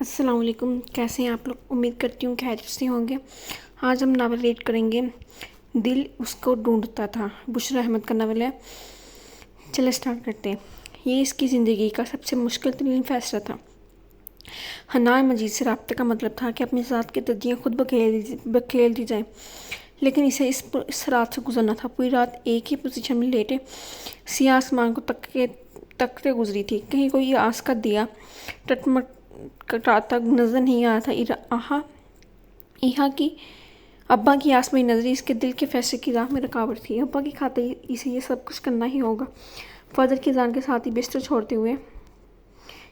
السلام علیکم، کیسے ہیں آپ لوگ؟ امید کرتی ہوں کہ خیریت سے ہوں گے۔ آج ہم ناول ریڈ کریں گے دل اس کو ڈھونڈتا تھا، بشریٰ احمد کا ناول ہے۔ چلے سٹارٹ کرتے ہیں۔ یہ اس کی زندگی کا سب سے مشکل ترین فیصلہ تھا۔ حنان مجید سے رابطے کا مطلب تھا کہ اپنی ذات کی ترجیحیں خود بکھیر دی جائیں، لیکن اسے اس رات سے گزرنا تھا۔ پوری رات ایک ہی پوزیشن میں لیٹے سیاہ آسمان کو تکتے گزری تھی۔ کہیں کوئی آس کا دیا ٹٹمٹاتا نظر نہیں آ رہا تھا۔ ابا کی آس میں نظری اس کے دل کے فیصلے کی راہ میں رکاوٹ تھی۔ ابا کی خاطر اسے یہ سب کچھ کرنا ہی ہوگا۔ فجر کی اذان کے ساتھ ہی بستر چھوڑتے ہوئے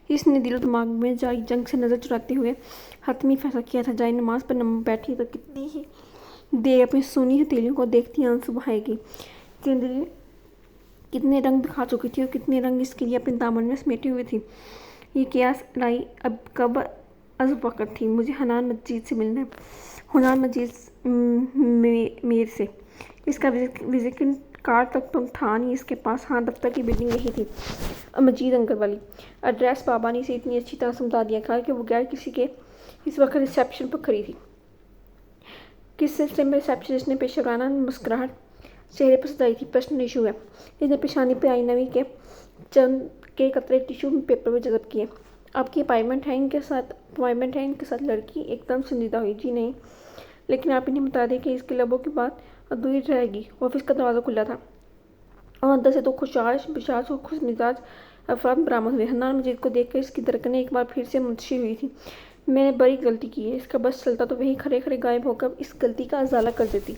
اس نے دل و دماغ میں جاری جنگ سے نظر چراتے ہوئے حتمی فیصلہ کیا تھا، جائے نماز پر بیٹھی تو کتنی ہی دیر اپنی سونی ہتھیلیوں کو دیکھتی آنسو بہائے گی۔ زندگی کتنے رنگ دکھا چکی تھی اور کتنے رنگ اس کے لیے اپنے دامن میں سمیٹے ہوئے تھی۔ یہ قیاس لائی اب کب از وقت تھی مجھے حنان مجید سے ملنا ہے، حنان مجید میر سے۔ اس کا وزٹنگ کارڈ تک تو تھا نہیں اس کے پاس۔ ہاں، دفتر کی بلڈنگ یہی تھی، مجید انکل والی۔ ایڈریس بابا نے اسے اتنی اچھی طرح سمجھا دیا تھا کہ وہ غیر کسی کے اس وقت ریسیپشن پر کھڑی تھی۔ کس سلسلے میں؟ ریسیپشنسٹ نے پیشہ ورانہ مسکراہٹ چہرے پر سجائی تھی۔ پرسنل ایشو ہے۔ اس نے پیشانی پہ آئی نوی کے چند کے قطرے ٹیشو پیپر میں جذب کیے۔ آپ کی اپائنٹمنٹ ہے ان کے ساتھ؟ لڑکی ایک دم سنجیدہ ہوئی۔ جی نہیں، لیکن آپ انہیں بتا دیں کہ اس کے لبوں کی بات ادھوری رہے گی۔ آفس کا دروازہ کھلا تھا اور اندر سے دو خوشاش اور خوش مزاج افراد برآمد ہوئے۔ حنان مجید کو دیکھ کر اس کی دھڑکنیں ایک بار پھر سے منتشر ہوئی تھیں۔ میں نے بڑی غلطی کی ہے۔ اس کا بس چلتا تو وہیں کھڑے کھڑے غائب ہو کر اس غلطی کا ازالہ کر دیتی۔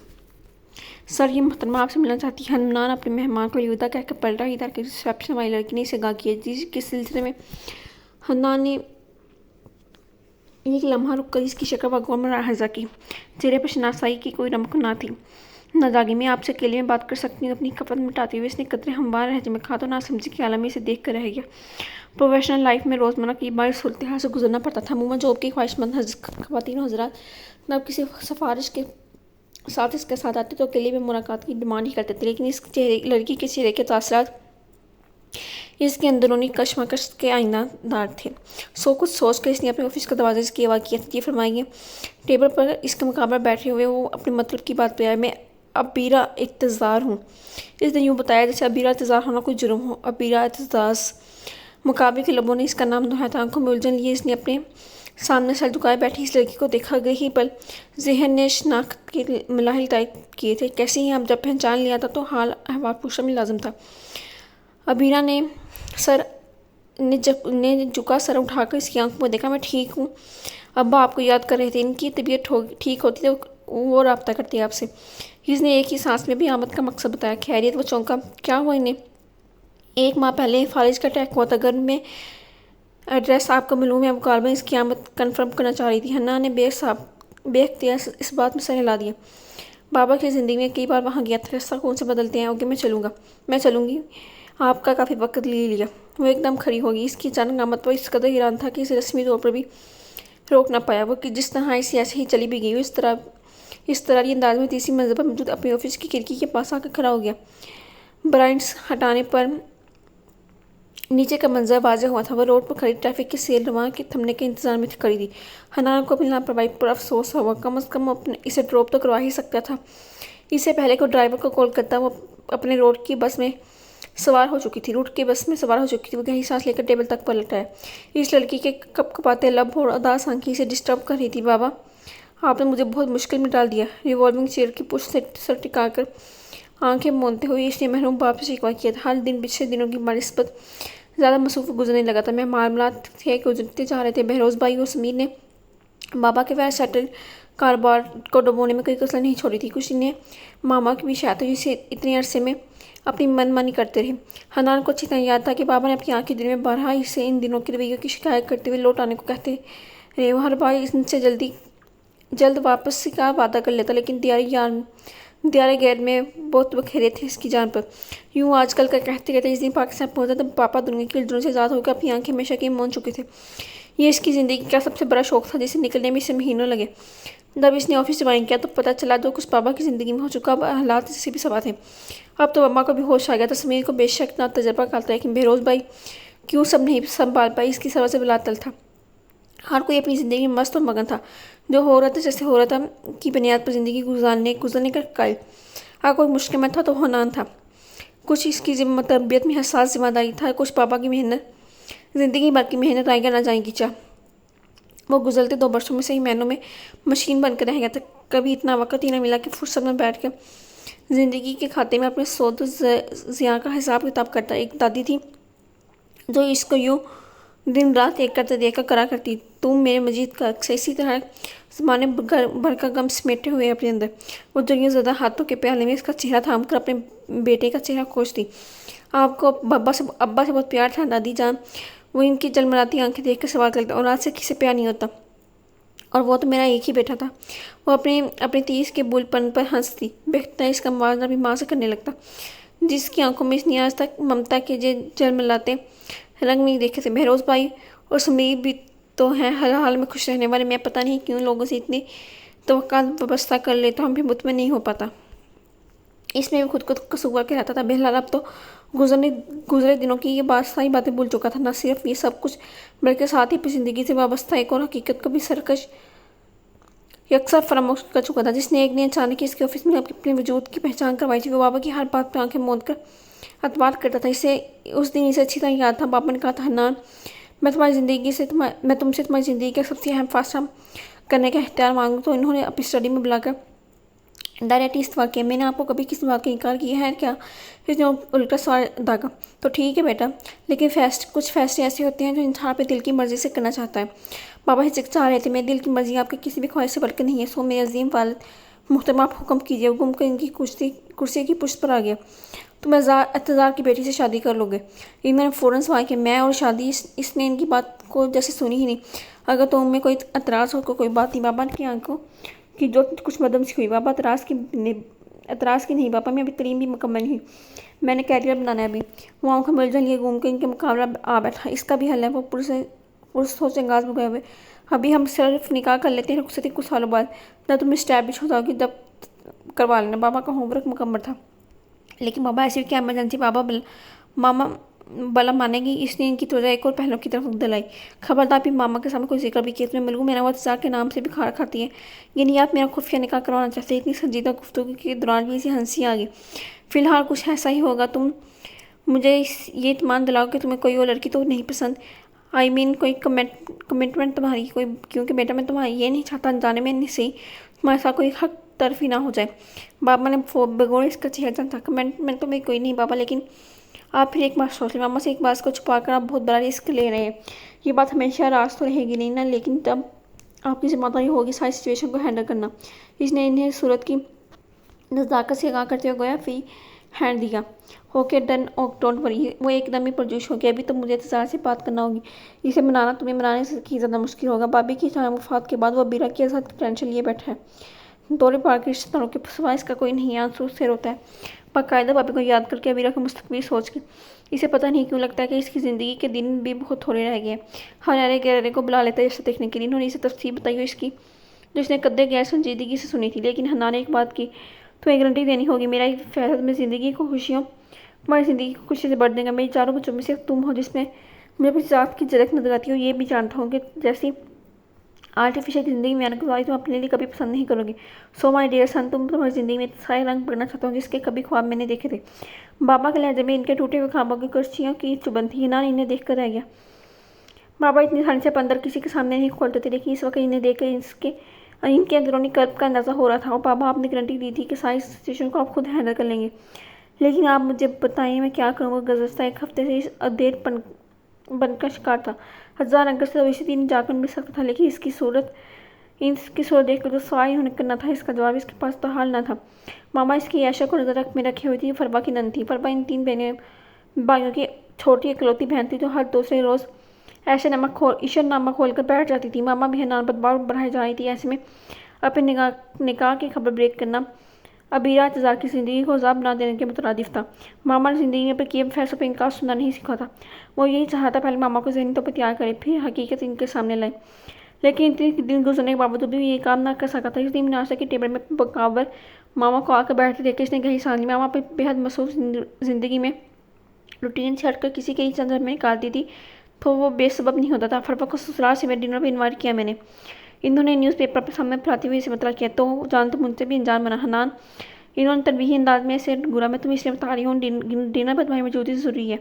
سر، یہ محترمہ آپ سے ملنا چاہتی ہے۔ حنان اپنے مہمان کو الوداع کہہ کر پلٹا ہی تھا کہ ریسیپشن والی لڑکی نے اسے آگاہ کیا۔ جی، کس سلسلے میں؟ حنان نے ایک لمحہ رک کر اس کی شکل و غور ملاحظہ کی۔ چہرے پر شناسائی کی کوئی رمق نہ تھی۔ ناجاگی میں آپ سے اکیلے میں بات کر سکتی ہوں؟ اپنی کفن مٹاتے ہوئے اس نے قدرے ہموار لہجے میں کہا تو ناسمجھی کے عالم میں اسے دیکھ کر رہ گیا۔ پروفیشنل لائف میں روزمرہ کی بڑی صورتحال سے گزرنا پڑتا تھا۔ عموماً جاب کی خواہش مند خواتین و حضرات جب کسی سفارش کے ساتھ اس کے ساتھ آتے تو اکیلے میں ملاقات کی ڈیمانڈ ہی کرتے تھے، لیکن اس لڑکی کے چہرے کے تاثرات اس کے اندرونی کشمکش کے آئینہ دار تھے۔ کچھ سوچ کر اس نے اپنے آفس کا دروازہ اس کی آواز کیا تھا۔ جی فرمائیے۔ ٹیبل پر اس کے مقابلے بیٹھے ہوئے وہ اپنے مطلب کی بات پہ آئے۔ میں عبیرہ اعتزاز ہوں۔ اس نے یوں بتایا جیسے عبیرہ اعتزاز ہونا کوئی جرم ہو۔ عبیرہ اعتزاز۔ مقابلے کے لبوں نے اس کا نام دہرایا تھا۔ آنکھوں میں الجھن لیے اس نے اپنے سامنے سر جھکائے بیٹھی اس لڑکی کو دیکھا۔ ہی پل ذہن نے شناخت کے مراحل طے کیے تھے۔ کیسی ہیں آپ؟ جب پہچان لیا تھا تو حال احوال پوچھنا بھی لازم تھا۔ عبیرہ نے جھکا سر اٹھا کر اس کی آنکھوں میں دیکھا۔ میں ٹھیک ہوں، ابا آپ کو یاد کر رہے تھے۔ ان کی طبیعت ٹھیک ہوتی تو وہ رابطہ کرتے آپ سے۔ اس نے ایک ہی سانس میں بھی آمد کا مقصد بتایا۔ خیریت؟ وہ چونکا۔ کیا ہوا انہیں؟ 1 ماہ پہلے فالج کا اٹیک ہوا تھا۔ گھر میں ایڈریس آپ کو معلوم ہے؟ ابو غالباً اس کی آمد کنفرم کرنا چاہ رہی تھی۔ حنان نے بے اختیار اس بات میں سر ہلا دیا۔ بابا کی زندگی میں کئی بار وہاں گیا تھا۔ راستہ کون سے بدلتے ہیں؟ اوکے، میں چلوں گی۔ آپ کا کافی وقت لے لیا۔ وہ ایک دم کھڑی ہو گئی۔ اس کی اچانک آمد پر اس قدر حیران تھا کہ اسے رسمی طور پر بھی روک نہ پایا۔ وہ جس طرح ایسے ہی چلی بھی گئی، اس طرح یہ انداز میں تیسری منزل پر موجود اپنے آفس کی کھڑکی کے پاس آ کر کھڑا ہو گیا۔ برائنڈز ہٹانے پر نیچے کا منظر واضح ہوا تھا۔ وہ روڈ پر کھڑی ٹریفک کے سیل رواں کے تھمنے کے انتظار میں کھڑی تھی۔ حنان کو اپنی لاپرواہی پر افسوس ہوا۔ کم از کم اسے ڈراپ تو کروا ہی سکتا تھا۔ اس سے پہلے کہ وہ ڈرائیور کو کال کرتا، وہ اپنے روٹ کی بس میں سوار ہو چکی تھی۔ وہ گہری سانس لے کر ٹیبل تک پلٹ آیا۔ اس لڑکی کے کپکپاتے لب اور اداس آنکھیں اسے ڈسٹرب کر رہی تھی۔ بابا، آپ نے مجھے بہت مشکل میں ڈال دیا۔ ریوالونگ چیئر کی پشت سے سر ٹکا کر آنکھیں موندتے ہوئے اس نے محروم باپ سے شکوہ کیا تھا۔ ہر دن پچھلے دنوں کی بنسبت زیادہ مصروف گزرنے لگا تھا۔ معاملات تھے کہ گزرتے جا رہے تھے۔ بہروز بھائی اور سمیر نے بابا کے ویل سیٹلڈ کاروبار کو ڈبونے میں کوئی کسر نہیں چھوڑی تھی۔ کچھ انہیں ماما کی بھی شاید تھی جسے اتنے عرصے میں اپنی من مانی کرتے رہے۔ حنان کو اچھی طرح یاد تھا کہ بابا نے اپنی آنکھ کے دل میں بارہا اسے ان دنوں کے رویوں کی شکایت کرتے ہوئے لوٹ آنے کو کہتے رہے۔ وہ ہر بار ان سے جلد واپسی کا وعدہ کر لیتا، لیکن دیار غیر میں بہت بکھیرے تھے اس کی جان پر۔ یوں آج کل کا کہتے کہتے اس دن پاکستان پہنچا تب پاپا دنیا کی الجھنوں سے آزاد ہو کر اپنی آنکھیں ہمیشہ کے موند چکے تھے۔ یہ اس کی زندگی کا سب سے بڑا شوق تھا جسے نکلنے میں اسے مہینوں لگے۔ جب اس نے آفس جوائن کیا تو پتہ چلا جو کچھ بابا کی زندگی میں ہو چکا اب حالات سے بھی سوا تھے۔ اب تو اماں کو بھی ہوش آ گیا تھا۔ سمیر کو بے شک نہ تجربہ کار تھا، لیکن بہروز بھائی کیوں سب نہیں سنبھال پائی، اس کی سبب سے بلا تل تھا۔ हर कोई अपनी ज़िंदगी में मस्त और मगन था। जो हो रहा था जैसे हो रहा था की बुनियाद पर ज़िंदगी गुजरने का कल। हर कोई मुश्किल में था तो होनान था। कुछ इसकी तरबियत में हसास जिम्मेदारी था, कुछ पापा की मेहनत, ज़िंदगी भर की मेहनत आएगा ना जाएगी चाह। वो गुजरते 2 वर्षों में सही महीनों में मशीन बनकर रह गया था। कभी इतना वक्त ही ना मिला कि फुर्सत में बैठ कर ज़िंदगी के खाते में अपने सोत ज़िया का हिसाब किताब करता। एक दादी थी जो इसको यूँ दिन रात एक करते देखकर करा करती, तुम मेरे मजीद का अक्सर इसी तरह ज़माने भर का गम समेटे हुए अपने अंदर। वो जो यूँ ज़्यादा हाथों के प्याले में इसका चेहरा थाम कर अपने बेटे का चेहरा खोजती। आपको अब्बा से बहुत प्यार था दादी जान। वो इनकी जलमलाती आंखें देख कर सवाल करता, और आज से किसे प्यार नहीं होता। और वो तो मेरा एक ही बेटा था। वो अपने 30 के बुलपन पर हंसती, बेखता इसका मुआवजा भी माँ से करने लगता, जिसकी आंखों में इसने आज तक ममता के जलमलाते रंग नहीं देखे थे। बहरोज़ भाई और समीर भी तो हैं हर हाल में खुश रहने वाले। मैं पता नहीं क्यों लोगों से इतनी तवक्का व्यवस्था कर लेता हूँ, भी मुतमईन नहीं हो पाता। इसमें भी खुद को कसूरवार कहता था। बहरहाल अब तो गुजरे दिनों की ये बात सारी बातें भूल चुका था। न सिर्फ ये सब कुछ बल्कि साथ ही अपनी ज़िंदगी से वाबस्ता एक और हकीकत को भी सरकश यकसर फरामोश कर चुका था, जिसने एक दिन अचानक इसके ऑफिस में अपने वजूद की पहचान करवाई थी। वो बाबा की हर बात पर आंखें मूंद कर अतबार करता था। उस दिन इसे अच्छी तरह याद था। बाबा ने कहा था, हन्नान, मैं तुमसे तुम्हारी ज़िंदगी का सबसे अहम फैसला करने का इख्तियार मांगू। तो इन्होंने अपनी स्टडी में बुलाकर डायरेक्ट इस्तेमाल किया। मैंने आपको कभी किसी बात का इनकार किया है क्या? इसने उल्टा सवाल दागा। तो ठीक है बेटा, लेकिन कुछ फैसले ऐसे होते हैं जो इंसान अपने दिल की मर्ज़ी से करना चाहता है। बाबा हिचकिचा रहे थे। मेरे दिल की मर्ज़ी आपकी किसी भी ख्वाहिश से बढ़कर नहीं है। सो मेरे अजीम वालिद मुहतरम, आप हुक्म कीजिए। वो घूम कर इनकी कुर्सी की पुष्ट पर आ गया। तुम अत्तजार की बेटी से शादी कर लोगे? इन्होंने फ़ौरन सवाल किया। मैं और शादी? इसने इनकी बात को जैसे सुनी ही नहीं। अगर तो उनमें कोई एतराज़ हो कोई बात नहीं। बाबा की आंखों की जो कुछ मदम सी हुई। बाबा एतराज़ की नहीं बाबा, मैं अभी तलीम भी मुकम्मल नहीं, मैंने कैरियर बनाना है अभी। वो आंखों में उलझन लिए घूम कर इनके मुकाबला आ बैठा। इसका भी हल है। वो पुरसोच अंगाज में गए हुए। अभी हम सिर्फ निकाह कर लेते हैं, रुखसती कुछ सालों बाद, ना तुम इस्टैब्लिश हो जाओगी जब करवा लेना। बाबा का होमवर्क मुकम्मल था। लेकिन बाबा ऐसी क्या इमरजेंसी? मामा भला मानेगी? इसने इनकी त्वचा एक और पहलों की तरफ दिलाई। खबरदार भी मामा के सामने कोई जिक्र भी किया। तुम्हें मिलूँ मेरा वत्सा के नाम से भी खार खाती है। यानी आप मेरा खुफिया निकाह करवाना चाहते हैं? इतनी संजीदा गुफ्तगू के दौरान भी इसे हंसी आ गई। फिलहाल कुछ ऐसा ही होगा। तुम मुझे ये इत्मीनान दिलाओ कि तुम्हें कोई और लड़की तो नहीं पसंद? आई मीन कोई कमिटमेंट तुम्हारी कोई? क्योंकि बेटा मैं तुम्हारी ये नहीं चाहता जाने में नहीं सही तुम्हारे साथ कोई हक तरफी ना हो जाए। बाबा ने बेगौर इसका चेहरा जानता। कमिटमेंट तो मेरी कोई नहीं बाबा, लेकिन आप फिर एक बात सोच लें। मामा से एक बात को छुपा कर आप बहुत बड़ा रिस्क ले रहे हैं। ये बात हमेशा राज तो रहेगी नहीं ना, लेकिन तब आपकी जिम्मेदारी होगी सारी सिचुएशन को हैंडल करना। इसने इन्हें सूरत की नज़ाकत से आगाह करते हुए गोया फी हैंड दिया। Okay done, don't worry. वो एकदम ही परजोश हो गया। अभी तो मुझे इंतज़ार से बात करना होगी। इसे मनाना तुम्हें मनाने से की ज़्यादा मुश्किल होगा। बाबी की वफात के बाद वो बीरा के साथ टेंशन लिए बैठा है। दौरे पार के रिश्तेदारों के सिवाय इसका कोई नहीं आंसू से रोता है। बाकायदा बाबी को याद करके अबीरा का मुस्तकबिल सोच के इसे पता नहीं क्यों लगता है कि इसकी ज़िंदगी के दिन भी बहुत थोड़े रह गए। हर अरे गहरे को बुला लेता है इसे देखने के लिए। इन्होंने इसे तफसील बताई हुई इसकी जो इसने कद्दे गैर संजीदगी से सुनी थी। लेकिन हन्ना ने एक बात की, तुम्हें गारंटी देनी होगी मेरा फैसला में ज़िंदगी को तुम्हारी ज़िंदगी को खुशी से बढ़ देगा। मेरी 4 बच्चों में से तुम हो जिसमें मुझे अपनी ज़ात की झलक नजर आती हो। ये भी जानता हूँ कि जैसी आर्टिफिशियल ज़िंदगी में गुजारी तुम अपने लिए कभी पसंद नहीं करोगे। सो माय डियर सन, तुम तुम्हारी ज़िंदगी में सारे रंग भरना चाहता हूँ जिसके कभी ख्वाब मैंने देखे थे। बाबा के लहजे में इनके टूटे हुए ख्वाबों की कुर्सियों की चुभन थी। ना इन्हें देख कर रह गया। बाबा इतनी ठंड से अंदर किसी के सामने नहीं खोलते थे, लेकिन इस वक्त इन्हें देख कर इनके अंदरूनी कर्ब का अंदाज़ा हो रहा था। और बाबा आपने गारंटी दी थी कि सारी सिचुएशन को आप खुद हैंडल कर लेंगे। लेकिन आप मुझे बताइए मैं क्या करूँगा? गुज़श्ता एक हफ्ते से इस अधेड़ बनकर शिकार था। 1000 अंक से तो इसी दिन जाकर मिल सकता था, लेकिन इसकी सूरत देखकर जो सवाल उन्हें करना था इसका जवाब इसके पास तो हाल ना था। मामा इसकी ऐशा को नज़र में रखी हुई थी। फरबा की नन थी। फरबा इन 3 भाइयों की छोटी इकलौती बहन थी जो हर दूसरे रोज़ ईशर नामा खोल कर बैठ जाती थी। मामा भी हनान बदबाव बढ़ाई जा रही थी। ऐसे में अपने निकाह की खबर ब्रेक करना अबीरा इंतज़ार की ज़िंदगी को अज़ाब बना देने के मुतरादिफ था। मामा ने ज़िंदगी में किए फैसलों पर इनकार सुनना नहीं सीखा था। वो यही चाहता पहले मामा को ज़हनी तौर पर तैयार करे, फिर हकीकत इनके सामने लाए। लेकिन इतने दिन गुजरने के बावजूद भी ये काम ना कर सका था। इस दिन नाश्ते के टेबल में बकावर मामा को आकर बैठते देख इसने गही सांस ली। मामा पर बेहद मसरूफ ज़िंदगी में रूटीन से हटकर किसी के ही चंद्र में निकालती थी तो वो बेसबब नहीं होता था। फरवा को ससुराल से मेरे डिनर पर इन्वाइट किया मैंने। इन्होंने न्यूज़पेपर पर सामने पढ़ाते हुए इसे मतलब किया, तो जान तो मुझसे भी अनजान बना। हनान, इन्होंने तनबीही अंदाज में ऐसे घूरा, मैं तुम्हें इसलिए बता रही हूँ, डिनर पर तुम्हारी मौजूदगी ज़रूरी है।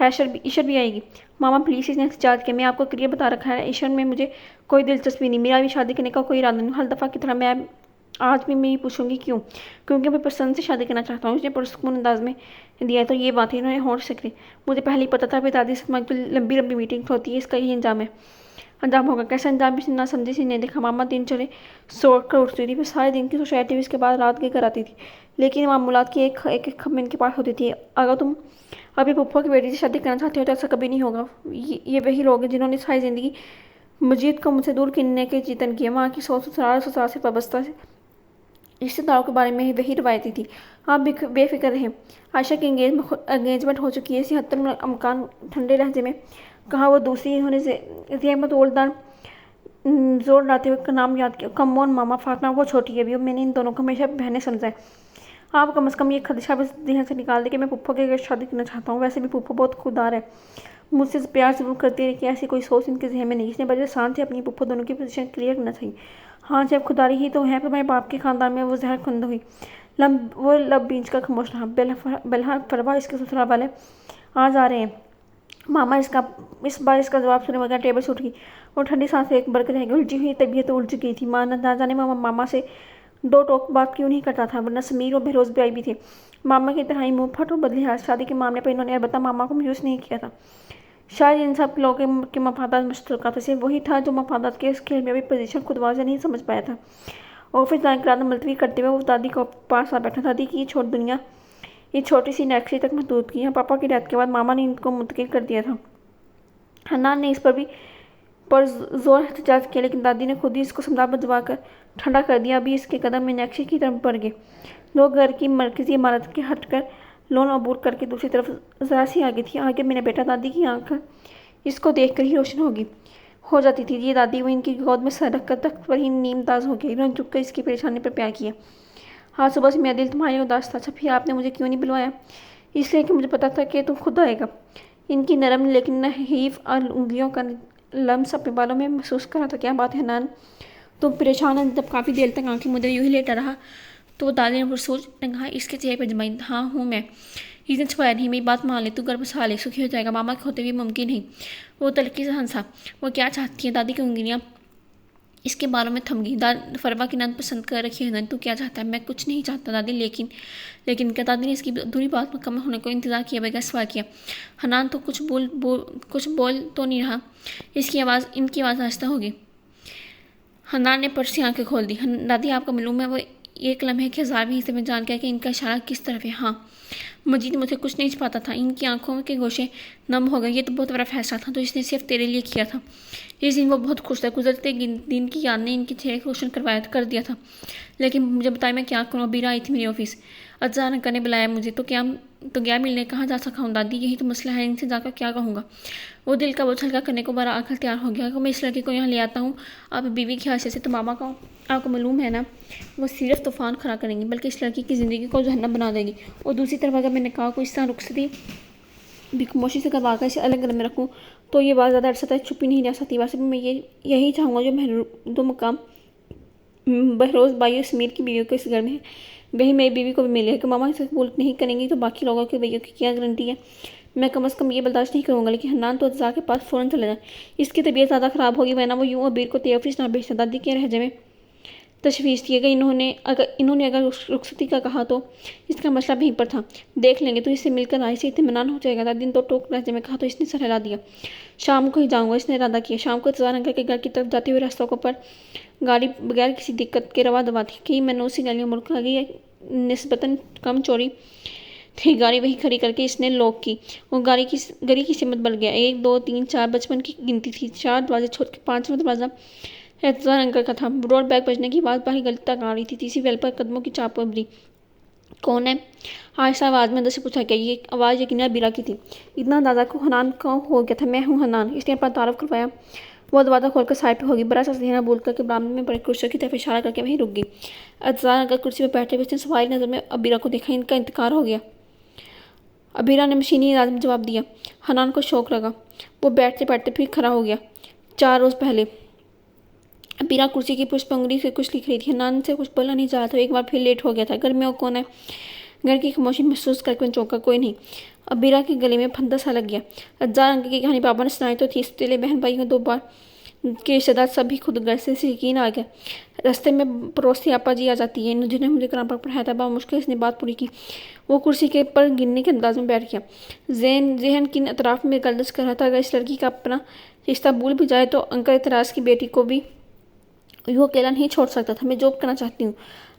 ईशर भी आएगी। मामा प्लीज़ इसने इजाज़त किया, मैं आपको क्लियर बता रखा है, ईशर में मुझे कोई दिलचस्पी नहीं, मेरा भी शादी करने का कोई इरादा नहीं। हर दफ़ा की तरह मैं आज भी मैं पूछूंगी क्यों? क्योंकि मैं पसंद से शादी करना चाहता हूँ। उसने पुरस्कून अंदाज में दिया। तो ये बात इन्होंने होड़ सकती, मुझे पहले ही पता था। फिर दादी से तो लंबी लंबी मीटिंग होती है, इसका यही अंजाम होगा। कैसा अंजाम भी ना समझी सी नहीं देखा। मामा दिन चले सोच कर उठती थी, फिर सारे दिन की सोसाइटी उसके बाद रात के घर आती थी, लेकिन मामूलात की एक खबर इनके पास होती थी। अगर तुम अभी पुप्पो की बेटी से शादी करना चाहते हो तो ऐसा कभी नहीं होगा। ये वही लोग हैं जिन्होंने सारी ज़िंदगी मजीद को मुझसे दूर करने के चिंतन किया। वहाँ की सोच ससुराल से वाबस्ता से रिश्तेदारों के बारे में ही वही रवायती थी। आप बेफिक्र रहें, आयशा की एंगेजमेंट हो चुकी है। इसी हद तक अमकान ठंडे लहजे में कहा। वो दूसरी इन्होंने ज़हमत ओलदान जोर डालते हुए का नाम याद किया। कमोन मामा, फातिमा वो छोटी है भी, मैंने इन दोनों को हमेशा बहनें समझा है। आप कम से कम ये खदशा भी जहन से निकाल दे कि मैं पुप्पो के शादी करना चाहता हूँ। वैसे भी पुप्पो बहुत खुददार है, मुझसे प्यार ज़रूर करती है, कि ऐसी कोई सोच इनके जहन में नहीं। इसने बजाय शांत से अपनी पुप्पो दोनों की पोजीशन क्लियर करना चाहिए। हाँ, जब खुदारी ही तो है, पर मेरे बाप के ख़ानदान में वो जहर खुंद हुई। वो लब बींच का खामोश रहा। बलहा फरवा इसके ससुराल वाले आज आ रहे हैं। मामा इस बार इसका जवाब सुने बगैर टेबल से उठ गई और ठंडी सांस एक बरकर रह गई। उलझी हुई तबीयत तो उलझ गई थी। ना जाने मामा से दो टोक बात क्यों नहीं करता था, वरना समीर और बहरोज भी आई भी थे। मामा की तरह ही मुँह फट और बदले हाथ। शादी के मामले पर इन्होंने अलबत्ता मामा को मायूस नहीं किया था। शायद इन सब लोगों के मफादात मुश्तरका थे। सिर्फ वही था जो मफादात के इस खेल में भी पोजीशन खुद वाज़ेह नहीं समझ पाया था। ऑफिस जाने का इरादा मुलतवी करते हुए वो दादी को पास आ बैठा। दादी की छोट दुनिया ये छोटी सी नेक्सी तक महदूद की है। पापा की डेथ के बाद मामा ने इनको मुंतकिल कर दिया था। हन्नान ने इस पर जोर एहतजाज किया, लेकिन दादी ने खुद ही इसको समझा बुझवा कर ठंडा कर दिया। अभी इसके कदम में नेक्सी की तरफ बढ़ गए। लोग घर की मरकजी इमारत के हटकर लोन अबूर करके दूसरी तरफ ज़रा सी आगे थी। आगे मेरा बेटा। दादी की आंख इसको देखकर ही रोशन हो जाती थी। ये दादी वो इनकी गोद में सर रख कर तख्त पर ही नीमताज हो गई। इन्होंने झुककर इसकी परेशानी पर प्यार किया। हाँ, सुबह से मेरा दिल तुम्हारी उदास था। अच्छा, फिर आपने मुझे क्यों नहीं बुलवाया? इसलिए कि मुझे पता था कि तुम खुद आएगा। इनकी नरम लेकिन नहीफ और उंगलियों का लम्स अपने बालों में महसूस करा था। क्या बात है नान, तुम परेशान है? जब काफ़ी देर तक आंखें मुझे यूँ ही लेटा रहा तो दादी ने सोच कहा इसके चेहरे पर जमाई। हाँ हूँ मैं। इसने छुपाया नहीं, मेरी बात मान ले, तू घर बसा ले, सुखी हो जाएगा। मामा के होते हुए मुमकिन नहीं। वो तलखी से हंसा। वो क्या चाहती है? दादी की उंगलियाँ इसके बालों में थम गई। फरवा की नंद पसंद कर रखी है। तू क्या चाहता है? मैं कुछ नहीं चाहता दादी, लेकिन क्या? दादी ने इसकी अधूरी बात मुकम्मल होने को इंतजार किया बगैर सवाल किया। हनान तो कुछ बोल तो नहीं रहा। इनकी आवाज़ आहिस्ता होगी। हनान ने पर्स से आंखें खोल दी। दादी आपका मालूम है वो एक लम्हे के 1000वें हिस्से में जान गया कि इनका इशारा किस तरफ है। हाँ, मजीद मुझे कुछ नहीं छिपाता था। इनकी आंखों के गोशे नम हो गए। ये तो बहुत बड़ा फैसला था, तो इसने सिर्फ तेरे लिए किया था। इस दिन वो बहुत खुश था। गुजरते दिन की याद ने इनके चेहरे को रोशन कर दिया था। लेकिन मुझे बताया मैं क्या करूँ? बीरा आई थी मेरी ऑफिस, अचानक ने बुलाया मुझे, तो क्या मिलने कहाँ जा सका हूँ दादी? यही तो मसला है, इनसे जाकर क्या कहूँगा? वो दिल का बोझ हल्का करने को बड़ा आकर तैयार हो गया कि मैं इस लड़के को यहाँ ले आता हूँ आप बीवी के हादसे से। तो मामा का आपको मालूम है ना, वो सिर्फ तूफान खड़ा करेंगी, बल्कि इस लड़की की ज़िंदगी को जहन्नम बना देगी। और दूसरी तरफ अगर मैंने कहा को इस तरह रुखसती भी खामोशी से करवा कर इसे अलग घर में रखूँ तो ये बात ज़्यादा अरसा तक छुपी नहीं रह सकती। वैसे भी मैं यही चाहूँगा जो दो मकाम बहरोज़ बाई और समीर की बीवियों को इस घर में है, वही मेरी बीवी को भी मिले। कि मामा इसे कबूल नहीं करेंगी तो बाकी लोगों के बीवियों की क्या गारंटी है? मैं कम से कम ये बर्दाश्त नहीं करूँगा। लेकिन हन्नान तो अज़ा के पास फ़ौरन चले जाए, इसकी तबीयत ज़्यादा ख़राब होगी, वरना वो यूँ अबीर को ऑफिस ना भेजता। दादी के लहजे में तशवीश दिए गई। इन्होंने अगर रुखसती का कहा तो इसका मसला वहीं पर था। देख लेंगे तो इससे मिलकर आए से इत्मीनान हो जाएगा। दादी ने तो टोक लहजे में कहा तो इसने सर हिला दिया। शाम को ही जाऊँगा, इसने इरादा किया। शाम को इंतजार अंकल के घर की तरफ जाते हुए रास्तों को पर गाड़ी बगैर किसी दिक्कत के रवा दवा थी। कई मैंने उसी गलियों मुड़ आ गई, निस्बतन कम चोरी थी। गाड़ी वही खड़ी करके इसने लॉक की और गली की सिमत बल गया। 1 2 3 4 बचपन की गिनती थी। 4 दरवाजे छोड़ के 5वां दरवाजा एहतजाज अंकल का था। ब्रॉड बैग बजने की आवाज़ बाहरी गली तक आ रही थी। तीसरी वेल पर कदमों की चाप उभरी। कौन है? आहिस्ता आवाज़ में अंदर से पूछा गया। ये आवाज़ यकीनन बीरा की थी। इतना दादा को हनान का हो गया था। मैं हूँ हनान, इसने अपना तारुफ करवाया। वो दरवाज़ा खोलकर साइड पे होगी। बड़ा सा सहना बोल करके बरामदे में बड़ी कुर्सियों की तरफ इशारा करके वहीं रुक गई। अजान अगर कुर्सी पर बैठे हुए सवारी नज़र में अब बीरा को देखा। इनका इंतकार हो गया। अबीरा ने मशीनी अंदाज में जवाब दिया। हनान को शौक लगा। वो बैठते बैठते फिर खड़ा हो गया। 4 रोज़ पहले। अबीरा कुर्सी की पुष्प उंगली से कुछ लिख रही थी। हनान से कुछ बोला नहीं जा रहा था। एक बार फिर लेट हो गया था। घर में और कौन है? घर की खामोशी महसूस करके चौंका। कोई नहीं। अबीरा के गले में फंदा सा लग गया। 1000 अंक की कहानी बाबा ने सुनाई तो थी। इसलिए बहन भाइयों 2 बार के रिश्तेदार सभी खुद घर से यकीन आ गया। रास्ते में पड़ोसी आपा जी आ जाती है जिन्हें मुझे कुरान पाक पढ़ाया था। मुश्किल इसने बात पूरी की। वो कुर्सी के पर गिनने के अंदाज में बैठ गया। जहन किन अतराफ में गर्दिश कर रहा था। अगर इस लड़की का अपना रिश्ता भूल भी जाए तो अंकल इतराज की बेटी को भी वो अकेला नहीं छोड़ सकता था। मैं जॉब करना चाहती हूँ।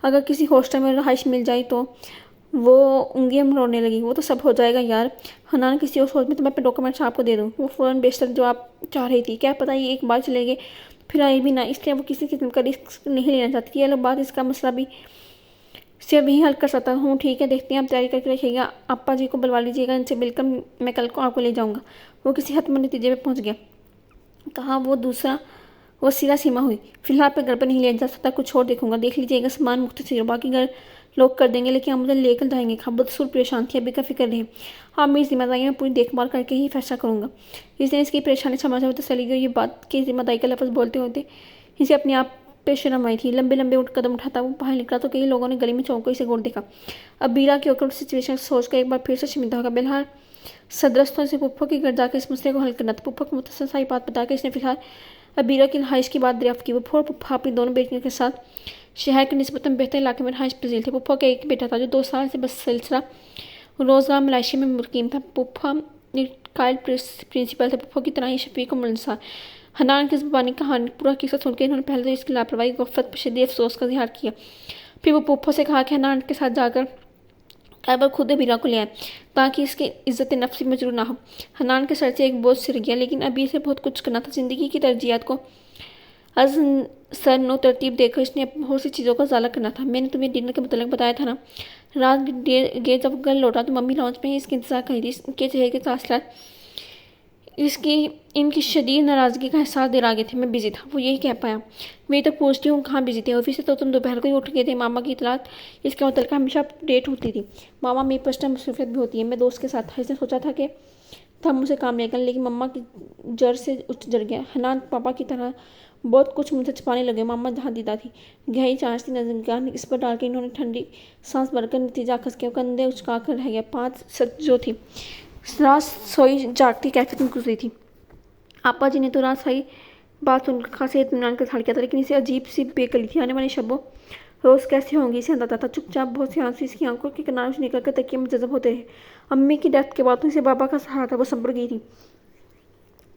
अगर किसी हॉस्टल में रहाइश मिल जाए तो वो उंगलियां रोने लगी। वो तो सब हो जाएगा यार। हनान किसी और सोच में तो मैं अपने डॉक्यूमेंट्स आपको दे दूँ। वो फ़ौरन बेशतर जो आप चाह रही थी। क्या पता ये एक बार चले गए फिर आए भी ना। इसलिए वो किसी किस्म का रिस्क नहीं लेना चाहती। ये अलग बात, इसका मसला भी सिर्फ यही हल कर सकता हूँ। ठीक है, देखते हैं, आप तैयारी करके रखिएगा। आपा जी को बुलवा लीजिएगा। इनसे मिलकर मैं कल को आपको ले जाऊँगा। वो किसी हतम नतीजे पर पहुँच गया। कहा वो सीधा सीमा हुई। फिलहाल पे घर पर नहीं लिया जा सकता। कुछ और देखूंगा। देख लीजिएगा सामान मुख्तसर, बाकी घर लोग कर देंगे, लेकिन आप मुझे लेकर जाएंगे। खा बदसूर परेशान थी। अभी का फिक्र रहे। हाँ, मेरी जिम्मेदारी में पूरी देखभाल करके ही फैसला करूंगा। इसने इसकी परेशानी समझा हुआ तसल्ली गई। ये बात की जिम्मेदारी का लफ्ज़ बोलते होते इसे अपने आप पे शर्म आई थी। लंबे लंबे कदम उठाता वो बाहर निकला तो कई लोगों ने गली में चौंकों से गौर देखा। अब बीरा के ऊपर सिचुएशन सोचकर एक बार फिर से शर्मिंदा होगा। बिलहार सदरस्तों से पुप्पो के घर जाकर इस मसले को हल करना था। पुप्पो को मुख्तसर सारी बात बताकर इसने फिलहाल अबीरा की रहाइश की बात दरियाफ्त की। वो फौर पुप्पा अपनी दोनों बेटियों के साथ शहर के निस्बतन बेहतर इलाके में रहाइश पजीर थे। पुप्पा का एक बेटा था जो 2 साल से बस सिलसिला रोजगार मलाइशिया में मुकीम था। पुप्पा कायल प्रिंसिपल थे। पुप्पा की तरह ही शफीक और मिलनसार। हनान की ज़ुबानी कहानी पूरा किस्सा सुनकर इन्होंने पहले तो इसकी लापरवाही गफलत पर शदीद अफसोस का इज़हार किया। फिर वो पुप्पो से कहा कि हनान के साथ जाकर अबर खुद अबीरा को ले आए ताकि इसकी इज्जत नफ्स मजरूर ना हो। हनान के सर से एक बोझ सिर गया, लेकिन अभी से बहुत कुछ करना था। ज़िंदगी की तरजीहात को अज सर नो तरतीब देकर इसने बहुत सी चीज़ों का ज़ाला करना था। मैंने तुम्हें डिनर के मतलब बताया था ना। रात गे जब घर लौटा तो मम्मी लॉन्च में ही इसकी इंतजार कर रही थी। इसके चेहरे के तासलात इनकी शदीद नाराज़गी का एहसास दिला गए थे। मैं बिजी था, वो यही कह पाया। मैं तो पूछती हूँ कहाँ बिजी थे? ऑफिस से तो तुम दोपहर को ही उठ गए थे। मामा की इतलात इसके मतलब का हमेशा अपडेट होती थी। मामा मेरी पर्सनल मसरूफियत भी होती है। मैं दोस्त के साथ था। इसने सोचा था कि हम उसे काम लेकर, लेकिन मम्मा की जड़ से उठ जड़ गया। हनान पापा की तरह बहुत कुछ मुझसे छुपाने लगे। मामा जहाँ दीदा थी गहरी चाँच थी नजर इस पर डाल के इन्होंने ठंडी सांस भरकर नतीजा खस के कंधे उचका कर रह गया। 5 सच जो थी रात सोई जागती कैफियत में गुजरी थी। आपा जी ने तो रात सही बात सुनकर खासी इत्मीनान का किया था, लेकिन इसे अजीब सी बेकली थी। आने वाली शबों रोज़ कैसे होंगी इसे अंदाजा था। चुपचाप बहुत से आंसू इसकी आंखों के किनारों से निकल कर तकिए में जज़ब होते रहे। अम्मी की डेथ के बाद तो इसे बाबा का सहारा था। वो संभल गई थी,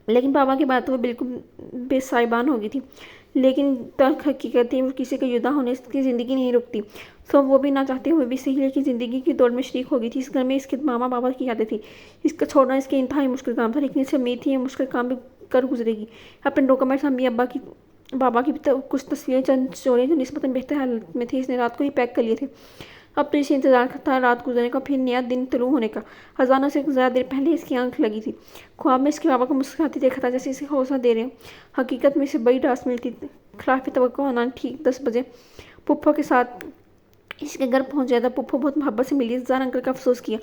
लेकिन बाबा की बात तो वो बिल्कुल बेसाइबान हो गई थी। लेकिन तर्क हकीकत थी, वो किसी का जुदा होने की ज़िंदगी नहीं रुकती। सो वो भी ना चाहते हुए भी सही, लेकिन ज़िंदगी की दौड़ में शरीक हो गई थी। इस घर में इसके मामा बाबा की यादें थी। इसका छोड़ना इसके इंतहाई मुश्किल काम था, लेकिन इसे उम्मीद थी ये मुश्किल काम भी कर गुजरेगी। अपने डॉक्यूमेंट्स अम्मी बाबा की कुछ तस्वीरें चंद चोरें जो निस्बतन बेहतर हालत में थी इसने रात को ही पैक कर लिए थे। अब तो इसे इंतजार था रात गुजरने का, फिर नया दिन तुलू होने का। हज़ारों से ज़्यादा देर पहले इसकी आंख लगी थी। ख्वाब में इसके बाबा को मुस्कुराते देखा था, जैसे इसे हौसला दे रहे हो। हकीकत में इसे बड़ी रास मिलती। खिलाफ तवक्को हनान ठीक 10 बजे पुप्पो के साथ इसके घर पहुंच गया था। पुप्पो बहुत मोहब्बत से मिली। ज़ार अंकल का अफसोस किया।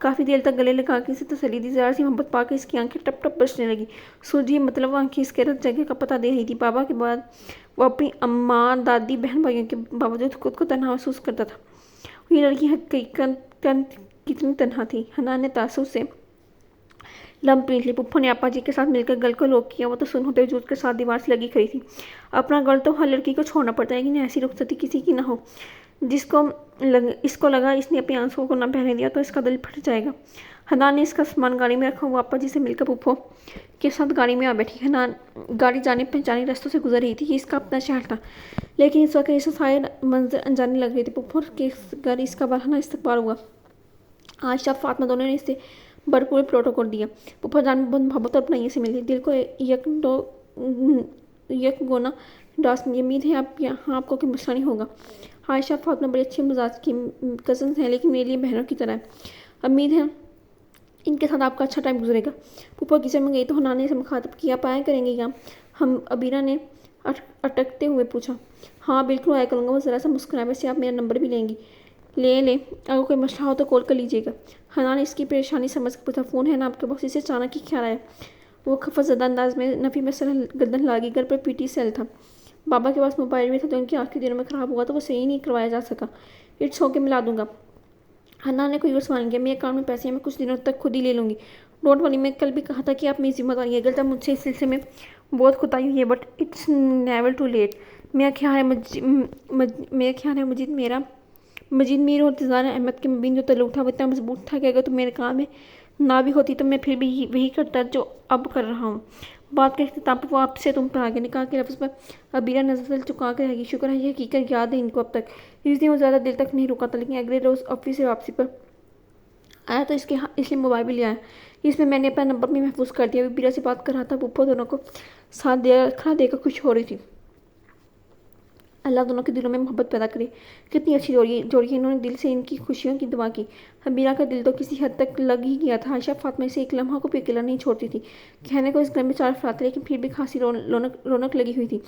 काफ़ी देर तक गले लगा के इसे तसल्ली दी। ज़रा सी मोहब्बत पाकर इसकी आंखें टप टप बरसने लगी। सूझी मतलब आंखें इसके रत जगह का पता दे रही थी। बाबा के बाद वो अपनी अम्मा दादी बहन भाइयों के बावजूद खुद को तन्हा महसूस करता था। ये लड़की हकीकत कितनी तन्हा थी। हनान ने तासुर से लम्ब पीट ली। पुप्पो ने आपा जी के साथ मिलकर गल को लॉक किया। वो तो सुन होते वजूद के साथ दीवार से लगी खड़ी थी। अपना गल तो हर लड़की को छोड़ना पड़ता है, लेकिन ऐसी रुखसती किसी की ना हो इसको लगा इसने अपनी आंसुओं को ना बहने दिया तो इसका दिल फट जाएगा। हनान ने इसका सामान गाड़ी में रखा। वो आपा जी से मिलकर पुप्पो के साथ गाड़ी में आ बैठी। हनान गाड़ी जाने पहचाने रास्तों से गुजर रही थी। इसका अपना शहर था, लेकिन इस वक्त इसे सारे मंजर अनजाने लग रही थी। पुप्पो के घर इसका बरहना इस्तकबाल हुआ। आयशा फातिमा दोनों ने इसे भरपूर प्रोटोकॉल दिया। पुप्पो जान बहुत मोहब्बत और अपनाई से मिली। दिल को यक गोना डास में उम्मीद है आपको कोई मसला नहीं होगा। आयशा फातिमा बड़ी अच्छी मिजाज की कज़न्स हैं, लेकिन मेरे लिए बहनों की तरह है। उम्मीद है इनके साथ आपका अच्छा टाइम गुजरेगा। पुप्पो किचन में गई तो हनान ने इसे मुखातब किया। पाया करेंगे क्या? हम अबीरा ने अटकते हुए पूछा। हाँ बिल्कुल आया करूँगा। वो ज़रा सा मुस्कुराया। वैसे आप मेरा नंबर भी लेंगी? ले अगर कोई मसला हो तो कॉल कर लीजिएगा। हनान ने इसकी परेशानी समझ कर पूछा, फ़ोन है ना आपके पास? इसे अचानक ही ख्याल आया। वो खफज़दा अंदाज में नफ़ी में सर गर्दन लागी। घर पर पीटी सेल था। बाबा के पास मोबाइल भी था, तो उनकी आखिरी दिनों में ख़राब हुआ तो वो सही नहीं करवाया जा सका। इट्स ओके, मिला दूंगा। हन्नान ने कोई और सवाल नहीं किया। मेरे अकाउंट में पैसे हैं, मैं कुछ दिनों तक खुद ही ले लूँगी। डोंट वरी, मैं कल भी कहा था कि आप मेरी जिम्मेदारी है। गलत मुझसे इस सिलसिले में बहुत कोताही हुई है, but it's never too late. मेरा ख्याल है मजीद मीर और इंतज़ार अहमद के मबीन जो तले उठा वो इतना मजबूत था कि अगर तुम मेरे काम में ना भी होती तो मैं फिर भी वही करता जो अब कर रहा हूँ। बात के अख्ताम पर वो आपसे तुम पर आगे निकाह के लफ्ज़ पर अबीरा नजर चुका कर रहेगी। शुक्र है ये हकीकत याद है इनको अब तक। इस दिन वो ज़्यादा देर तक नहीं रुका था, लेकिन अगले रोज़ ऑफिस से वापसी पर आया तो इसलिए मोबाइल भी ले आया। इसमें मैंने अपना नंबर भी महफूज कर दिया। अबीरा से बात कर रहा था। पुप्पो दोनों को साथ दे खड़ा देकर खुश हो रही थी। अल्लाह दोनों के दिलों में मोहब्बत पैदा करे। कितनी अच्छी जोड़ी है। इन्होंने दिल से इनकी खुशियों की दुआ की। अबीरा का दिल तो किसी हद तक लग ही गया था। आयशा फातिमा से एक लम्हा को भी अकेला नहीं छोड़ती थी। कहने को इस घर में 4 अफराद थे, लेकिन फिर भी खासी रौनक लगी हुई थी।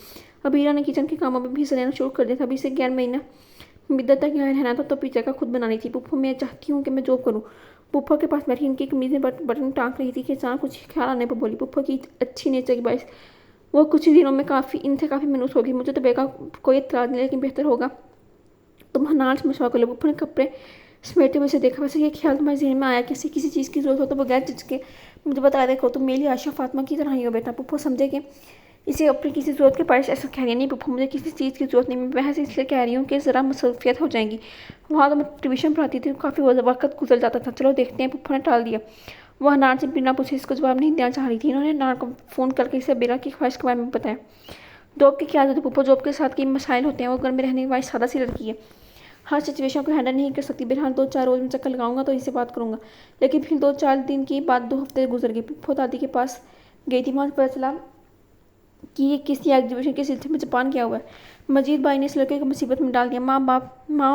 अबीरा ने किचन के कामों में भी हिस्सा लेना शुरू कर दिया था। अभी से 11 महीना मिद्दत तक यहाँ रहना था तो पिज्जा का खुद बनानी थी। पुप्पो, मैं चाहती हूँ कि मैं जॉब करूँ। पुप्पो के पास बैठी इनकी कमीज में बटन टाँग रही थी कि अचानक कुछ ख्याल आने पर बोली। पुप्पो की अच्छी नेचर की बाइस वो कुछ ही दिनों में इनसे काफ़ी मायूस होगी। मुझे तो बेका कोई इतराज़ नहीं, लेकिन बेहतर होगा तुम हनान से मशवरा कर लो। पुप्पो ने कपड़े समेटते हुए से देखा। वैसे ये ख्याल तुम्हारे जहन में आया कैसे? किसी चीज़ की जरूरत हो तो बगैर झिझके मुझे बता देखो। तुम मेरी आयशा फातिमा की तरह ही हो बेटा। पुप्पो समझे कि इसे अपनी किसी ज़रूरत के बारिश ऐसा कह रही नहीं। पुप्पो, मुझे किसी चीज़ की ज़रूरत नहीं। मैं बहस इसलिए कह रही हूँ कि ज़रा मसरूफियत हो जाएगी। वहाँ तो मैं ट्यूशन पढ़ाती थी, काफ़ी वक्त गुजर जाता था। चलो देखते हैं। पुप्पो ने टाल दिया। वह हनान से बिना पूछे इसको जवाब नहीं देना चाह रही थी। इन्होंने हनान को फ़ोन करके इसे अबीरा की ख्वाहिश के बारे में बताया। जॉब की क्या जरूरत है पुप्पो? जॉब के साथ कई मसाइल होते हैं। वो घर में रहने वाली सादा सी लड़की है, हर सिचुएशन को हैंडल नहीं कर सकती। बहरहाल 2-4 रोज़ में चक्कर लगाऊंगा तो इसे बात करूंगा। लेकिन फिर 2-4 दिन की बाद 2 हफ्ते गुजर गए। पुप्पो दादी के पास गई थी। वहाँ पता चला कि ये किसी एग्जीबिशन के सिलसिले में जापान गया हुआ है। मजीद भाई ने इस लड़के को मुसीबत में डाल दिया। माँ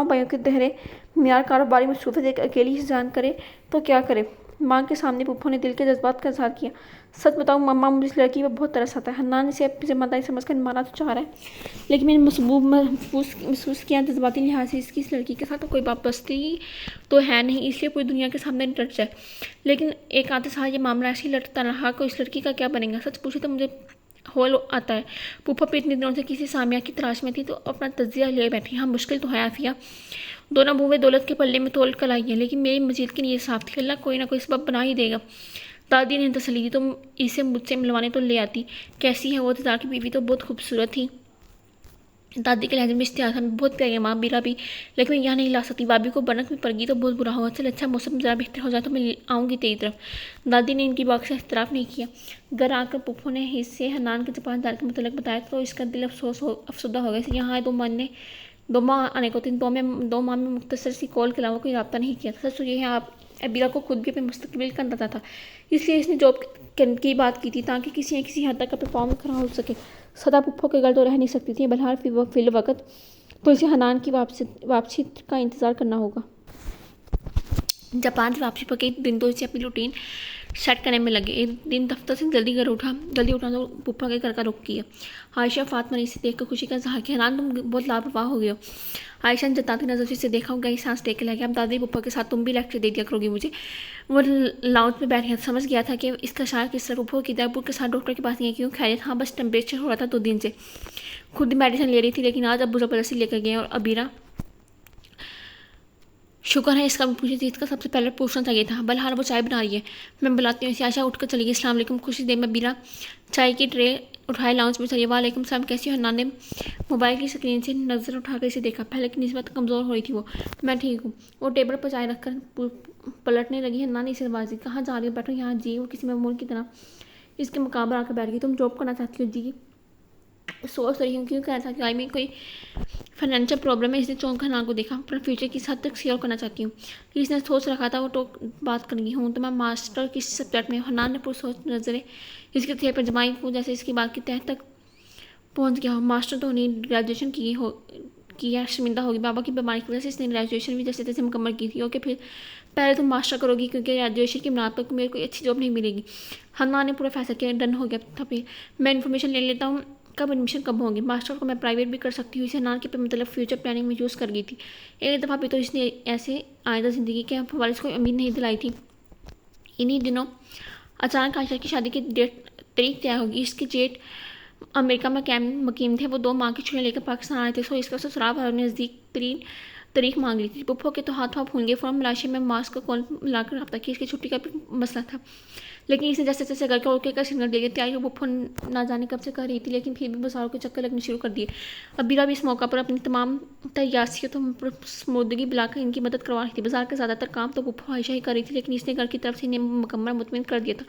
भाइयों के दहरे मीयार कारोबारी मसरूफ़ है। अकेली ही जान करे तो क्या करे। माँ के सामने पुप्पो ने दिल के जज्बात का इजहार किया। सच बताऊँ मम्मा, मुझे इस लड़की पर बहुत तरस आता है। हन्नान इसे अपनी जिम्मेदारी समझकर माना तो चाह रहा है, लेकिन मैंने महसूस किया जज्बाती लिहाज से इसकी इस लड़की के साथ तो कोई वापस्ती तो है नहीं, इसलिए पूरी दुनिया के सामने डट जाए। लेकिन एक आते साल ये मामला ऐसे ही लटता रहा को इस लड़की का क्या बनेगा। सच पूछे तो मुझे होल आता है। पुप्पो भी इतने दिनों से किसी सामिया की तलाश में थी तो अपना तजिया लिए बैठी। हाँ, मुश्किल तो है आफिया, दोनों बुए दौलत के पल्ले में तोल कर आई है, लेकिन मेरी मजीद की नीयत साफ थी। अल्लाह कोई ना कोई सबब बना ही देगा। दादी ने तसल्ली दी। तुम इसे मुझसे मिलवाने तो ले आती। कैसी है वो? इंतजार की बीवी तो बहुत खूबसूरत थी। दादी के लहजे में इश्तिहार था। बहुत प्यारी माँ बीरा भी, लेकिन मैं यहाँ नहीं ला सकती। भाभी को बनक में पड़ गई तो बहुत बुरा होगा। चल अच्छा मौसम ज़रा बेहतर हो जाए तो मैं आऊँगी तेरी तरफ। दादी ने इनकी बात से इख्तराफ़ नहीं किया। घर आकर पुप्पो ने हिस्से हनान के जापानदार के मतलब बताया तो इसका दिल अफसुदा हो गया। यहाँ 2 माह आने को 2 माह में मुख्तसर सी कॉल के अलावा कोई रब्ता नहीं किया था। सच तो ये है आप अबीरा को खुद भी अपने मुस्तकबिल का अंदाजा था, इसलिए इसने जॉब की बात की थी ताकि किसी न किसी हद तक परफॉर्म खड़ा हो सके। सदा पुप्पो के घर तो रह नहीं सकती थी। बहरहाल फिल वक्त तो इसे हनान की वापसी का इंतज़ार करना होगा। जापान से वापसी पर कई दिन तो इसे अपनी रूटीन सेट करने में लगे। एक दिन दफ्तर से जल्दी उठा तो पुप्पा के घर का रुख किया। आयशा फातिमा ने इसे देखकर खुशी का इज़हार किया। हनान, तुम बहुत लापरवाह हो गए हो। आयशा ने जताती नजर से इसे देखा और गई सांस टेक के लगे। अब दादी पुप्पा के साथ तुम भी लेक्चर दे दिया करोगी मुझे। वो लाउंज में बैठ गया। समझ गया था कि इसका शायद किस तरह पुप्पो की दरपुर के साथ डॉक्टर के पास नहीं क्यों खैरियत। हाँ, बस टेम्परेचर हो रहा था 2 दिन से। खुद मेडिसिन ले रही थी, लेकिन आज अब्बू ज़बरदस्ती लेकर गए। और अबीरा, शुक्र है इसका पूछी थी, इसका सबसे पहले पूछना चाहिए था। बहरहाल वो चाय बना रही है, मैं बुलाती हूँ इसे। आयशा उठकर चली गई। अस्सलाम वालेकुम। खुशी दे में बीरा चाय की ट्रे उठाए लाउंज में चलिए। वालेकुम सलाम, कैसी हो? हन्नान ने मोबाइल की स्क्रीन से नज़र उठाकर इसे देखा। पहले की निस्बत कमज़ोर हो रही थी वो। मैं ठीक हूँ। वो टेबल पर चाय रखकर पलटने लगी। हन्नान ने इसे आवाज़ दी। कहाँ जा रही हो? बैठो यहाँ जी। वो किसी मामूल की तरह इसके मुकाबले आकर बैठ गई। तुम जॉब करना चाहती हो? जी सोच रही हूँ। क्यों कह रहा था कि आई में कोई फाइनेंशियल प्रॉब्लम है, इसने चौंक हनान को देखा। अपना फ्यूचर किस हद तक सिक्योर करना चाहती हूँ, इसने सोच रखा था। वो तो बात कर गई हूँ तो मैं मास्टर किस सब्जेक्ट में? हनान ने पुरसोच नजरें इसके चेहरे पर जमाई को, जैसे इसकी बात की तह तक पहुँच गया हो। मास्टर तो नहीं, ग्रेजुएशन किया शर्मिंदा होगी। बाबा की बीमारी की वजह से इसने ग्रेजुएशन भी जैसे तैसे मुकम्मल की थी। ओके, फिर पहले तुम मास्टर करोगी क्योंकि ग्रेजुएशन की बुनियाद पर मेरे को अच्छी जॉब नहीं मिलेगी। हन्नान ने पूरा फैसला किया। डन हो गया था। फिर मैं इन्फॉर्मेशन ले लेता हूँ کب ایڈمیشن کب ہوں گے، ماسٹر کو میں پرائیویٹ بھی کر سکتی ہوں، اسے حنان کے مطلب فیوچر پلاننگ میں یوز کر گئی تھی۔ ایک دفعہ بھی تو اس نے ایسے آئندہ زندگی کے حوالے سے کوئی امید نہیں دلائی تھی۔ انہی دنوں اچانک عائشہ کی شادی کی تاریخ طے ہوگی۔ اس کے جیٹ امریکہ میں مقیم تھے، وہ 2 ماہ کی چھٹیاں لے کر پاکستان آئے تھے، سو اس کا سسرال والوں نے نزدیک ترین تاریخ مانگ لی تھی۔ پھپھو کے تو ہاتھ پھول گئے، فوراً ملائشیا میں ماسک کال ملا کر رابطہ کیا۔ اس کی چھٹی کا بھی مسئلہ تھا، لیکن اس نے جیسے تیسے کر کے اوکے کا سگنل دے دیا۔ تیاری کو پھپھو نہ جانے کب سے کر رہی تھی، لیکن پھر بھی بازاروں کے چکر لگنے شروع کر دیے۔ ابیرہ بھی اس موقع پر اپنی تمام تیاسیتوں پر سمودگی بلا کر ان کی مدد کروا رہی تھی۔ بازار کا زیادہ تر کام تو پھپھو عائشہ ہی کر رہی تھی، لیکن اس نے گھر کی طرف سے انہیں مکمل مطمئن کر دیا تھا۔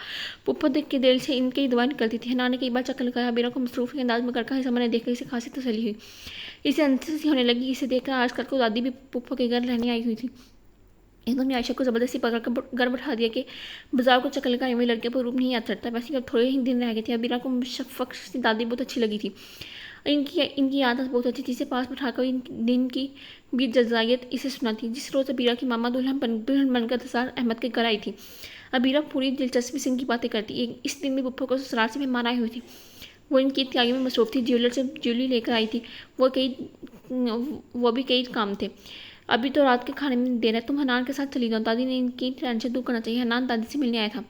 پھپھو دیکھ کے دل سے ان کی دعائیں نکلتی تھی۔ حنان نے کئی بار چکر لگایا، ابیرہ کو مصروف انداز میں گھر کا حصہ بنے دیکھ کر اسے خاصی تسلی ہوئی، اسے اندر سے ہونے لگی۔ اسے دیکھ کر آج کل کو دادی بھی پھپھو کے گھر رہنے آئی ہوئی تھی۔ ایک دم عائشہ کو زبردستی پکڑ کر گھر بٹھا دیا کہ بازار کو چکر لگانے والے لڑکے پر روپ نہیں یاد چڑھتا۔ ویسے اب تھوڑے ہی دن رہ گئے تھے۔ ابیرہ کو مشفق سے دادی بہت اچھی لگی تھی، ان کی عادت بہت اچھی تھی۔ اسے پاس بٹھا کر دن کی بھی جزائیت اسے سناتی۔ جس روز ابیرہ کی ماما دلہن بن کر دسار احمد کے گھر آئی تھی، ابیرہ پوری دلچسپی سے ان کی باتیں کرتی۔ اس دن بھی پھپھو کو سسرال سے مہمان آئے ہوئے تھے، وہ ان کی تیاریوں میں مصروف تھی۔ جیولر سے جیولی لے کر آئی تھی، وہ بھی کئی کام تھے۔ ابھی تو رات کے کھانے میں دیر ہے، تم حنان کے ساتھ چلی جاؤ، دادی نے ان کی ٹینشن دور کرنا چاہیے۔ حنان دادی سے ملنے آیا تھا۔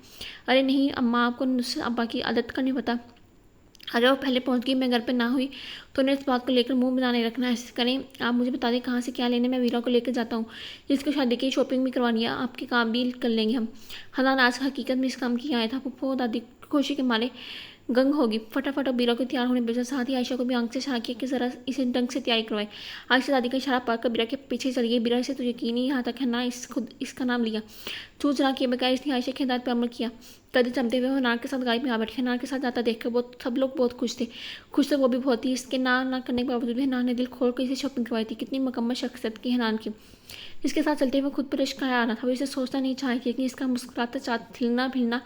ارے نہیں اماں، آپ کو نصرت ابا کی عادت کا نہیں پتا، اگر وہ پہلے پہنچ گئی میں گھر پہ نہ ہوئی تو انہیں اس بات کو لے کر منہ بنانے رکھنا۔ ایسے کریں آپ مجھے بتا دیں کہاں سے کیا لینے، میں ابیرہ کو لے کر جاتا ہوں، جس کو شادی کی شاپنگ بھی کروانی ہے، آپ کے کام بھی کر لیں گے ہم۔ حنان آج حقیقت میں اس کام کی آیا تھا۔ پھپھو دادی خوشی کے مارے گنگ ہوگی، فٹافٹ ابیرہ کو تیار ہونے بھیجا، ساتھ ہی عائشہ کو بھی آنکھ سے اشارہ کیا کہ ذرا اسے ڈنگ سے تیاری کروائے۔ عائشہ دادی کا اشارہ پا کر ابیرہ کے پیچھے چلی گئی۔ ابیرہ سے تو یقین نہیں آتا کہ حنان خود اس کا نام لیا۔ چوچ رہا کیے بغیر اس نے عائشہ کی ہدایت پر عمل کیا، قدر چمتے ہوئے حنان کے ساتھ گاڑی میں آ بیٹھی۔ حنان کے ساتھ جاتا دیکھ کر سب لوگ بہت خوش تھے، خوش تو وہ بھی بہت تھی۔ اس کے نہ کرنے کے باوجود بھی حنان نے دل کھول کر اسے شاپنگ کروائی تھی۔ کتنی مکمل شخصیت کی حنان کی، اس کے ساتھ چلتے ہوئے خود پر عشق آ رہا تھا۔ وہ اسے سوچنا نہیں چاہی تھی، لیکن اس کا مسکراتا ہلنا پھلنا،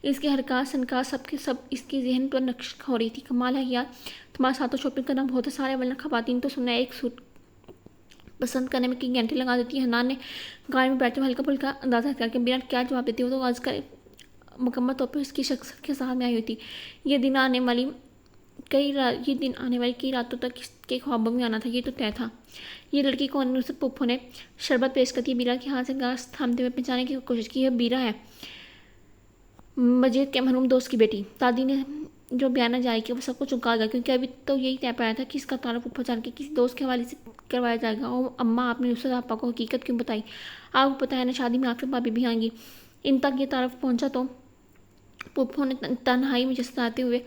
اس کے حرکات سنکات سب کے سب اس کی ذہن پر نقش ہو رہی تھی۔ کمال ہے یار، تمہارے ساتھ تو شاپنگ کرنا بہت ہے، سارے ورنہ خواتین تو سننا ایک سوٹ پسند کرنے میں کئی گھنٹے لگا دیتی ہے۔ حنان نے گاڑی میں بیٹھے ہلکا پھلکا اندازہ کر کے ابیرہ کیا جواب دیتی، وہ تو آج کل مکمل طور پر اس کی شخصیت کے ساتھ میں آئی ہوئی تھی۔ یہ دن آنے والی کئی راتوں تک اس کے خوابوں میں آنا تھا، یہ تو طے تھا۔ یہ لڑکی کون؟ نصرت پھپھو نے شربت پیش کرتی ابیرہ کے ہاتھ سے گلاس تھامتے ہوئے پہچانے کی کوشش کی۔ یہ ابیرہ ہے، مجید کے مرحوم دوست کی بیٹی۔ دادی نے جو بیانہ جاری کیا وہ سب کو چونکا گیا، کیونکہ ابھی تو یہی طے پایا تھا کہ اس کا تعلق پھپھو جان کے کسی دوست کے حوالے سے کروایا جائے گا۔ او اماں، آپ نے نصرت آپا کو حقیقت کیوں بتائی؟ آپ کو پتہ ہے نا شادی میں عاطف بھابی بھی آئیں گی۔ ان تک یہ تعارف پہنچا تو پھپھو نے تنہائی میں جسداتے ہوئے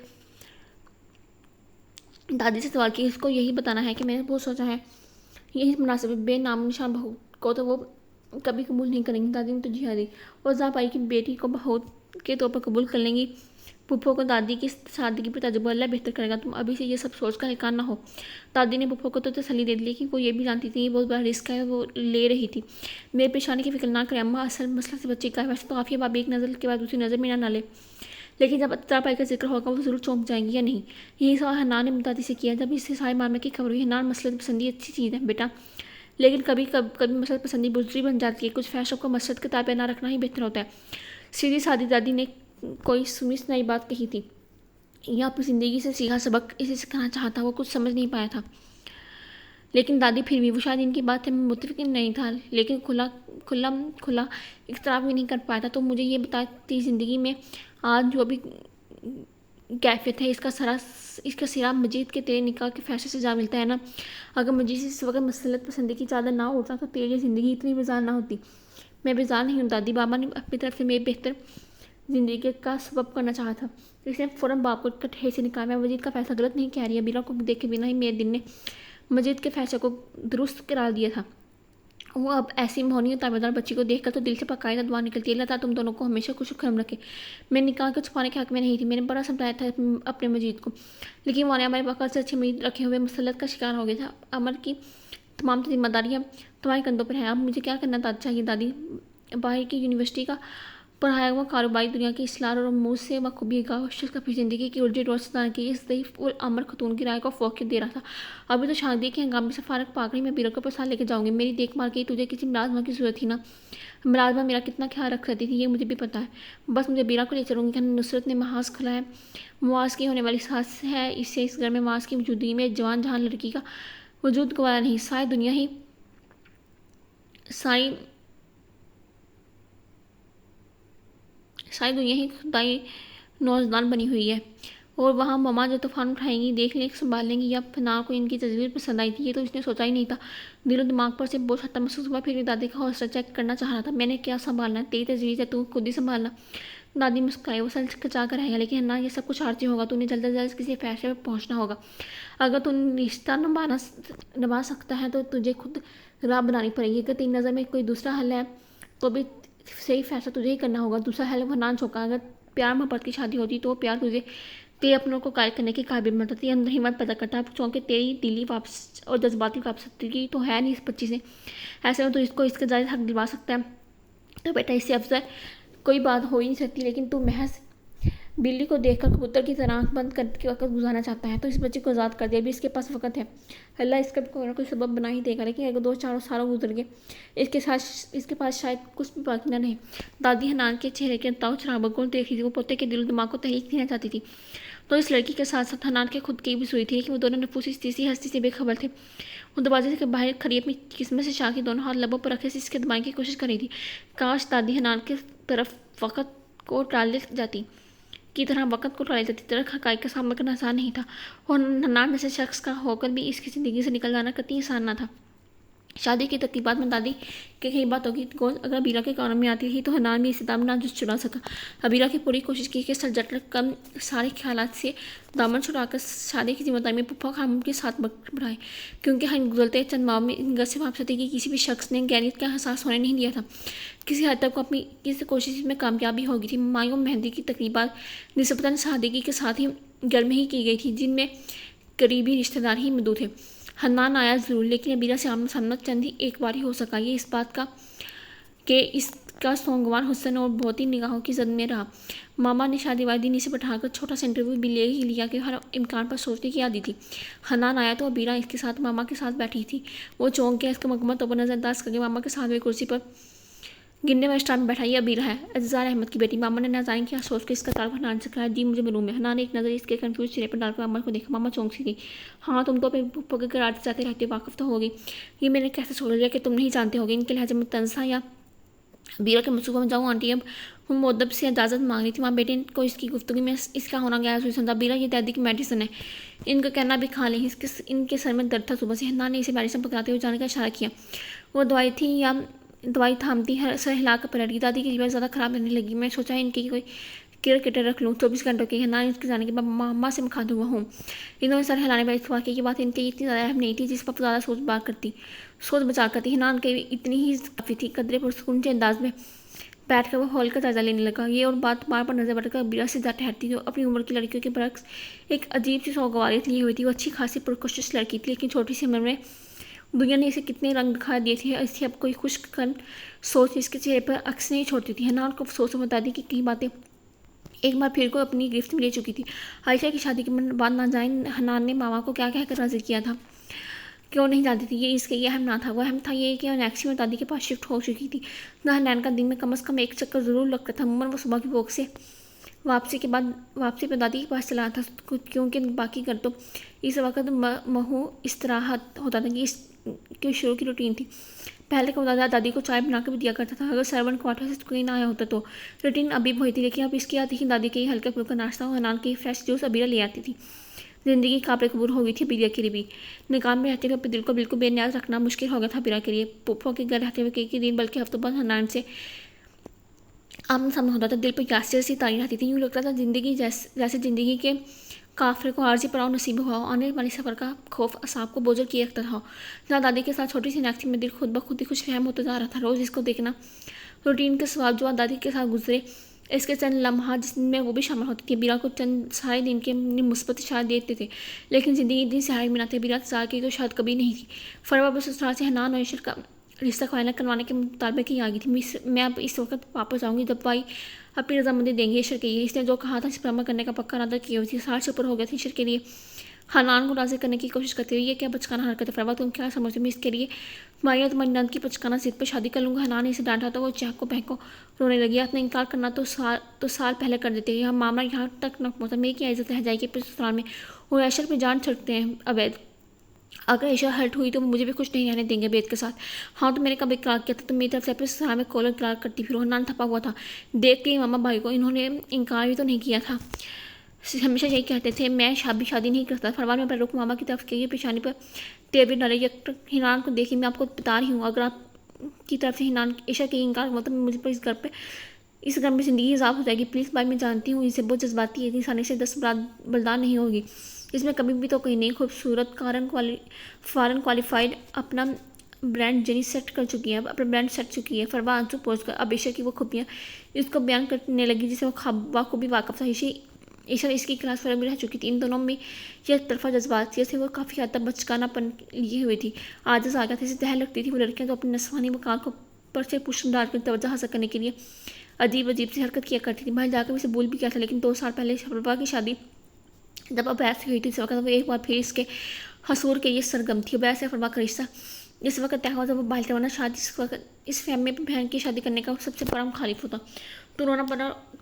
دادی سے سوال کیا۔ اس کو یہی بتانا ہے کہ میں نے بہت سوچا ہے، یہی مناسب ہے، بے نام نشان بہو کو تو وہ کبھی قبول نہیں کریں گی۔ دادی نے تجھیح دی، وہ ذاپ آئی کہ بیٹی کو بہو کے طور پر قبول کر لیں گی۔ پھپھو کو دادی کی سادگی پر تجربہ اللہ بہتر کرے گا، تم ابھی سے یہ سب سوچ کر حیران نہ ہو۔ دادی نے پھپھو کو تو تسلی دے دی، لیکن وہ یہ بھی جانتی تھی یہ بہت بڑا رسک ہے، وہ لے رہی تھی۔ میرے پریشانی کی فکر نہ کریں اماں، اصل مسئلہ سے بچے کا ہے، ویسے تو عافیہ بھابی ایک نظر کے بعد دوسری نظر میں نہ لے، لیکن جب اطلاع پائی کا ذکر ہوگا وہ ضرور چونک جائیں گی یا نہیں۔ یہی سوال حنان نے دادی سے کیا جب اس سے سارے معاملے کی خبر ہوئی۔ حنان، مسلط پسندی اچھی چیز ہے بیٹا، لیکن کبھی مسلط پسندی بزدلی بن جاتی ہے، کچھ فحشوں کو مسلط کے تابع نہ رکھنا ہی بہتر ہوتا ہے۔ سیدھی سادی دادی نے کوئی سنی سنائی بات کہی تھی، یہ اپنی زندگی سے سیکھا سبق اسے سکھانا چاہتا، وہ کچھ سمجھ نہیں پایا تھا، لیکن دادی پھر بھی وہ شاید ان کی بات سے متفق نہیں تھا، لیکن کھلا اقتراف بھی نہیں کر پایا تھا۔ تو مجھے یہ بتاتی زندگی میں آج جو بھی کیفیت ہے اس کا سرا مجید کے تیرے نکاح کے فیصلے سے جا ملتا ہے نا۔ اگر مجید سے اس وقت مسلط پسندی کی چادر نہ اڑتا تو تیری زندگی اتنی بیزار نہ ہوتی۔ میں بیزار نہیں ہوں دادی، بابا نے اپنی طرف سے میری بہتر زندگی کا سبب کرنا چاہا تھا، اس نے فوراً باپ کو کٹھے سے نکالا۔ میں مجید کا فیصلہ غلط نہیں کہہ رہی، ابیرہ کو دیکھے بنا ہی میرے دل نے مجید کے فیصلے کو درست قرار دیا تھا۔ وہ اب ایسی مہونی اور تابعدار بچی کو دیکھ کر تو دل سے باقاعدہ دعا نکلتی ہے، اللہ تعالیٰ تم دونوں کو ہمیشہ خوش و خرم رکھے۔ میں نکاح کو چھپانے کے حق میں نہیں تھی، میں نے بڑا سمجھایا تھا اپنے مجید کو، لیکن وہ نے ہمارے وقت سے اچھی امید رکھے ہوئے مسلط کا شکار ہو گیا تھا۔ عمر کی تمام ذمہ داریاں تمہارے کندھوں پر ہیں، اب مجھے کیا کرنا چاہیے دادی؟ باہر کی یونیورسٹی کا پڑھایا ہوا کاروباری دنیا کی اصلاح اور امور سے بخوبی آگاہ شخص کا اپنی زندگی کی الجھی روشن کی اس ضعیف العمر خاتون کی رائے کو فوقیت دے رہا تھا۔ ابھی تو شادی کے ہنگامے سے فارغ پا کر ہی میں بیرا کو پسند لے کے جاؤں گی، میری دیکھ بھال کی تجھے کسی ملازمہ کی ضرورت تھی نا؟ ملازمہ میرا کتنا خیال رکھ سکتی تھی یہ مجھے بھی پتا ہے، بس مجھے بیرا کو لے چلوں گی۔ نصرت نے محاذ کھلا ہے، مواز کی ہونے والی ساس ہے، اسے اس گھر میں مواز کی موجودگی میں ایک جوان جہان لڑکی کا وجود گوارا نہیں، ساری دنیا ہی خدائی نوزدان بنی ہوئی ہے، اور وہاں ماما جو طوفان اٹھائیں گی، دیکھ لیں سنبھال لیں گی۔ یا فنا کو ان کی تصویر پسند آئی تھی، یہ تو اس نے سوچا ہی نہیں تھا۔ دل و دماغ پر سے بوجھ ہٹا محسوس ہوا، پھر بھی دادی کا حوصلہ چیک کرنا چاہ رہا تھا۔ میں نے کیا سنبھالنا ہے، تیری تجویز ہے، تو خود ہی سنبھالنا۔ دادی مسکرائی، وہ سل کچا کر رہ گیا، لیکن یہ سب کچھ عارضی ہوگا، تو نے جلد از جلد کسی فیصلے پر پہنچنا ہوگا۔ اگر تو رشتہ نبھا سکتا ہے تو تجھے خود راہ بنانی پڑے گی، اگر تیری نظر میں کوئی دوسرا حل ہے تو بھی صحیح فیصلہ تجھے ہی کرنا ہوگا۔ دوسرا حل حنان چونکا، اگر پیار محبت کی شادی ہوتی تو وہ پیار تجھے تیرے اپنوں کو قائل کرنے کے قابل بناتا، اندر ہمت پیدا کرتا، چونکہ تیری دلی واپس اور جذباتی وابستگی تو ہے نہیں اس بچی سے، ایسے میں تو اس کو اس کا جائز حق دلوا سکتا ہے۔ تو بیٹا اس سے افضل کوئی بات ہو ہی نہیں سکتی، لیکن تو محض بلی کو دیکھ کر کبوتر کی طرح آنکھ بند کر کے وقت گزارنا چاہتا ہے، تو اس بچے کو آزاد کر دے، ابھی اس کے پاس وقت ہے، اللہ اس کا بھی کوئی نہ کوئی سبب بنا ہی دے گا۔ لیکن اگر 2-4 سال گزر گئے، اس کے پاس شاید کچھ بھی باقی نہ رہے۔ دادی حنان کے چہرے کے تاؤ چراغوں کو دیکھ رہی تھی، وہ پوتے کے دل و دماغ کو تحریک دینا چاہتی تھی، تو اس لڑکی کے ساتھ ساتھ حنان کے خود کی بھی سوئی تھی، لیکن وہ دونوں نفوس اس تیسری ہستی سے بے خبر تھے۔ وہ دروازے سے باہر کھڑی اپنی قسمت سے شاکی دونوں ہاتھ لبوں پر رکھے سے اس کے دبانے کی کوشش کر رہی تھی۔ کاش دادی حنان کی طرح وقت کو ٹال جاتی، طرح حقائق کا سامنا کرنا آسان نہیں تھا، اور حنان جیسے شخص کا ہو کر بھی اس کی زندگی سے نکل جانا قطعی آسان نہ تھا۔ شادی کی تقریبات میں دادی کے کئی باتوں کی گوند اگر ابیرہ کے کانوں میں آتی تھی تو حنان بھی اسے دام نہ چھڑا سکا۔ ابیرہ کی پوری کوشش کی کہ سرجٹل کم سارے خیالات سے دامن چھڑا کر شادی کی ذمہ داری میں پھپھا خانم کے ساتھ بڑھائے، کیونکہ گزرتے چند ماہ میں ان گھر سے وابستگی کی کسی بھی شخص نے گہریت کا احساس ہونے نہیں دیا تھا۔ کسی حد تک وہ اپنی اس کوشش میں کامیابی ہو گئی تھی۔ مایوں مہندی کی تقریبات نسبتاً سادگی کے ساتھ ہی گھر میں ہی کی گئی تھی، جن میں قریبی رشتہ دار ہی مدعو تھے۔ حنان آیا ضرور، لیکن ابیرہ سے آمنا سامنا چند ہی ایک بار ہی ہو سکا، یہ اس بات کا کہ اس کا سوگوار حسن اور بہت ہی نگاہوں کی زد میں رہا۔ ماما نے شادی والے دن اسے بٹھا کر چھوٹا سا انٹرویو بھی لے ہی لیا کہ ہر امکان پر سوچنے کی عادی تھی۔ حنان آیا تو ابیرہ اس کے ساتھ ماما کے ساتھ بیٹھی تھی، وہ چونک گیا، اس کا مکمل طور پر نظر انداز کر کے ماما کے ساتھ ہوئی کرسی پر گرنے والے اسٹار میں بیٹھا۔ یہ ابیرہ ہے، عزیزہ احمد کی بیٹی۔ ماما نے نازنین کیا سوچ کر اس کا تعارف حنان سے کرایا۔ جی مجھے معلوم ہے۔ حنان نے ایک نظر اس کے کنفیوز چہرے پر ڈال کر ماما کو دیکھا۔ ماما چونک سی گئی۔ ہاں تم تو اپنے پھپھو کے گھر آتے جاتے رہتے ہو، واقف تو ہوگی۔ یہ میں نے کیسے چھوڑ دیا کہ تم نہیں جانتے ہوگے؟ ان کے لہجے میں طنز تھا۔ یا ابیرہ کے منصوبہ میں جاؤں آنٹی اب وہ مؤدب سے اجازت مانگ رہی تھی، وہاں بیٹے کو اس کی گفتگو میں اس کا ہونا غیر ضروری سمجھا۔ ابیرہ یہ دادی کی میڈیسن ہے، ان کا کہنا بھی کھا لیں، ان کے سر میں درد تھا صبح سے۔ حنان نے اسے میڈیسن پکڑاتے ہوئے جانے کا اشارہ کیا۔ وہ دوائی تھی یا دوائی تھامتی سر ہلا کر پلٹ گئی۔ دادی کی طبیعت زیادہ خراب رہنے لگی، میں سوچا ان کی کوئی کیئر کیٹر رکھ لوں 24 گھنٹوں کی۔ حنان اس کے جانے کے بعد ماما سے مخاطب ہوا ہوں۔ انہوں نے سر ہلانے پر اس واقعے کی بات ان کے اتنی زیادہ اہم نہیں تھی جس پر زیادہ سوچ بچا کرتی۔ حنان کے اتنی ہی کافی تھی۔ قدرے پرسکون سے انداز میں بیٹھ کر وہ ہال کا جائزہ لینے لگا، یہ اور بات بار بار نظر بٹھ کر ابیرہ سے جا ٹھہرتی جو اپنی عمر کی لڑکیوں کے برعکس ایک عجیب سی سوگواریت لیے ہوئی تھی۔ وہ اچھی خاصی پرکشش لڑکی تھی، لیکن چھوٹی سی عمر میں دنیا نے اسے کتنے رنگ دکھا دیے تھے، اسے اب کوئی خشک کن سوچ اس کے چہرے پر عکس نہیں چھوڑتی تھی۔ حنان کو افسوس ہوا، دادی کی کئی باتیں ایک بار پھر کو اپنی گرفت میں لے چکی تھی۔ عائشہ کی شادی کے بعد نازنین حنان نے ماما کو کیا کہہ کر راضی کیا تھا کیوں نہیں جانتی تھی، یہ اس کے لیے اہم نہ تھا۔ وہ اہم تھا یہ کہ نیکسی میں دادی کے پاس شفٹ ہو چکی تھی۔ حنان کا دن میں کم از کم ایک چکر ضرور لگتا تھا۔ عموماً وہ صبح کی واک سے واپسی پہ دادی کے پاس چلا تھا، کیونکہ باقی گھر تو اس وقت محو استراحت ہوتا تھا کہ اس کی شروع کی روٹین تھی۔ پہلے کا دادی کو چائے بنا کر بھی دیا کرتا تھا، اگر سرونٹ کوارٹر سے کوئی نہ آیا ہوتا تو روٹین ابھی وہی تھی، لیکن اب اس کی آتی تھی دادی کے ہلکا پھلکا ناشتہ اور حنان کے فریش جوس ابیرہ لے آتی تھی۔ زندگی قابل قبول ہو گئی تھی ابیرہ کے لیے بھی۔ نکاح میں رہتے ہوئے اپنے دل کو بالکل بے نیاز رکھنا مشکل ہو گیا تھا ابیرہ کے لیے۔ پھپھو کے گھر رہتے ہوئے کئی دن بلکہ ہفتوں بعد حنان سے آمنا سامنا ہوتا تھا، دل پر یاسر سی تاری رہتی تھی، یوں لگتا تھا زندگی جیسے زندگی کے کافرے کو عارضی پڑاؤ نصیب ہوا ہو، آنے والے سفر کا خوف اعصاب کو بوجھل کیے رکھتا تھا۔ جہاں دادی کے ساتھ چھوٹی سی نیکسی میں دل خود بخود ہی خوش فہم ہوتا جا رہا تھا، روز اس کو دیکھنا روٹین کے سوال جو دادی کے ساتھ گزرے اس کے چند لمحات جس میں وہ بھی شامل ہوتی تھی، ابیرہ کو چند سارے دن کے مثبت اشارے دیتے تھے، لیکن زندگی اتنی سہاری میں نہ تھی۔ ابیرہ انتظار کی تو شاید کبھی نہیں تھی۔ فروا بس سسرال سے حنان اور عشر کا رشتہ فائنل کروانے کے مطالبے کی آ گئی تھی. میں اب اس وقت واپس آؤں گی جب بھائی اپنی رضامندی دیں گے عشر کے لیے. اس نے جو کہا تھا اس پر عمل کرنے کا پکا ارادہ کیے ہوئی تھی. 60 سے اوپر ہو گیا تھا عشر کے لیے. حنان کو راضی کرنے کی کوشش کرتے ہوئے, یہ کیا بچکانہ حرکت ہے فروا, تم کیا سمجھتے ہو میں اس کے لیے تمہاری اور تمہاری نند کی بچکانہ ضد پہ شادی کر لوں گا. حنان نے اسے ڈانٹا تو وہ چہکو بہکو رونے لگی. آپ نے انکار کرنا تو سال پہلے کر دیتے. یہ معاملہ یہاں تک نہ پہنچا, میری کیا عزت رہ جائے گی پھر سسرال میں. وہ عشر پہ جان چھڑکتے ہیں عبید. اگر عشر ہرٹ ہوئی تو مجھے بھی کچھ نہیں رہنے دیں گے عبید کے ساتھ. ہاں تو میں نے کب اقرار کیا تھا, تم میری طرف سے اپنے سسرال میں کالر اقرار کرتی پھر. حنان تھپا ہوا تھا دیکھ کے ماما بھائی کو. انہوں نے انکار بھی تو نہیں کیا تھا, ہمیشہ یہی کہتے تھے میں شادی نہیں کرتا. فروان میں رخ ماما کی طرف کی پیشانی پر ٹیبل ڈالے. حنان کو دیکھی, میں آپ کو بتا رہی ہوں اگر آپ کی طرف سے حنان عشر کے انکار ہوا تو مجھے پر اس گھر میں زندگی عذاب ہو جائے گی. پلیز بھائی میں جانتی ہوں اسے بہت جذباتی ہے, اتنی آسانی سے بردار نہیں ہوگی. اس میں کبھی بھی تو کوئی نہیں. خوبصورت فارن کوالیفائڈ اپنا برانڈ جنی سیٹ کر چکی ہے, اپنا برانڈ سیٹ چکی ہے. فروا آنسو پہنچ کر اب عشر کی وہ خوبیاں اس کو بیان کرنے لگی جسے وہ بخوبی واقف تھا. عشر اس کی کلاس فرق میں رہ چکی تھی. ان دونوں میں یہ طرفہ جذبات سے وہ کافی حد تک بچکانہ پن لیے ہوئی تھی. عاجز آ گیا تھا, اسے دہل لگتی تھی وہ لڑکیاں تو اپنے نسوانی وقار کو پر سے پشت ڈال کر توجہ حاصل کرنے کے لیے عجیب سی حرکت کیا کرتی تھی. بھائی جا کر اسے بول بھی کیا تھا, لیکن 2 سال پہلے فروا کی شادی جب عبید سے ہوئی تھی اس وقت وہ ایک بار پھر اس کے حصور کے لیے سرگرم تھی. عبید سے فروا کا رشتہ جس وقت طے ہوا جب وہ باہر کروانا شادی اس وقت اس فہم میں بہن کی شادی کرنے کا سب سے بڑا مخالف ہوتا. تو رونا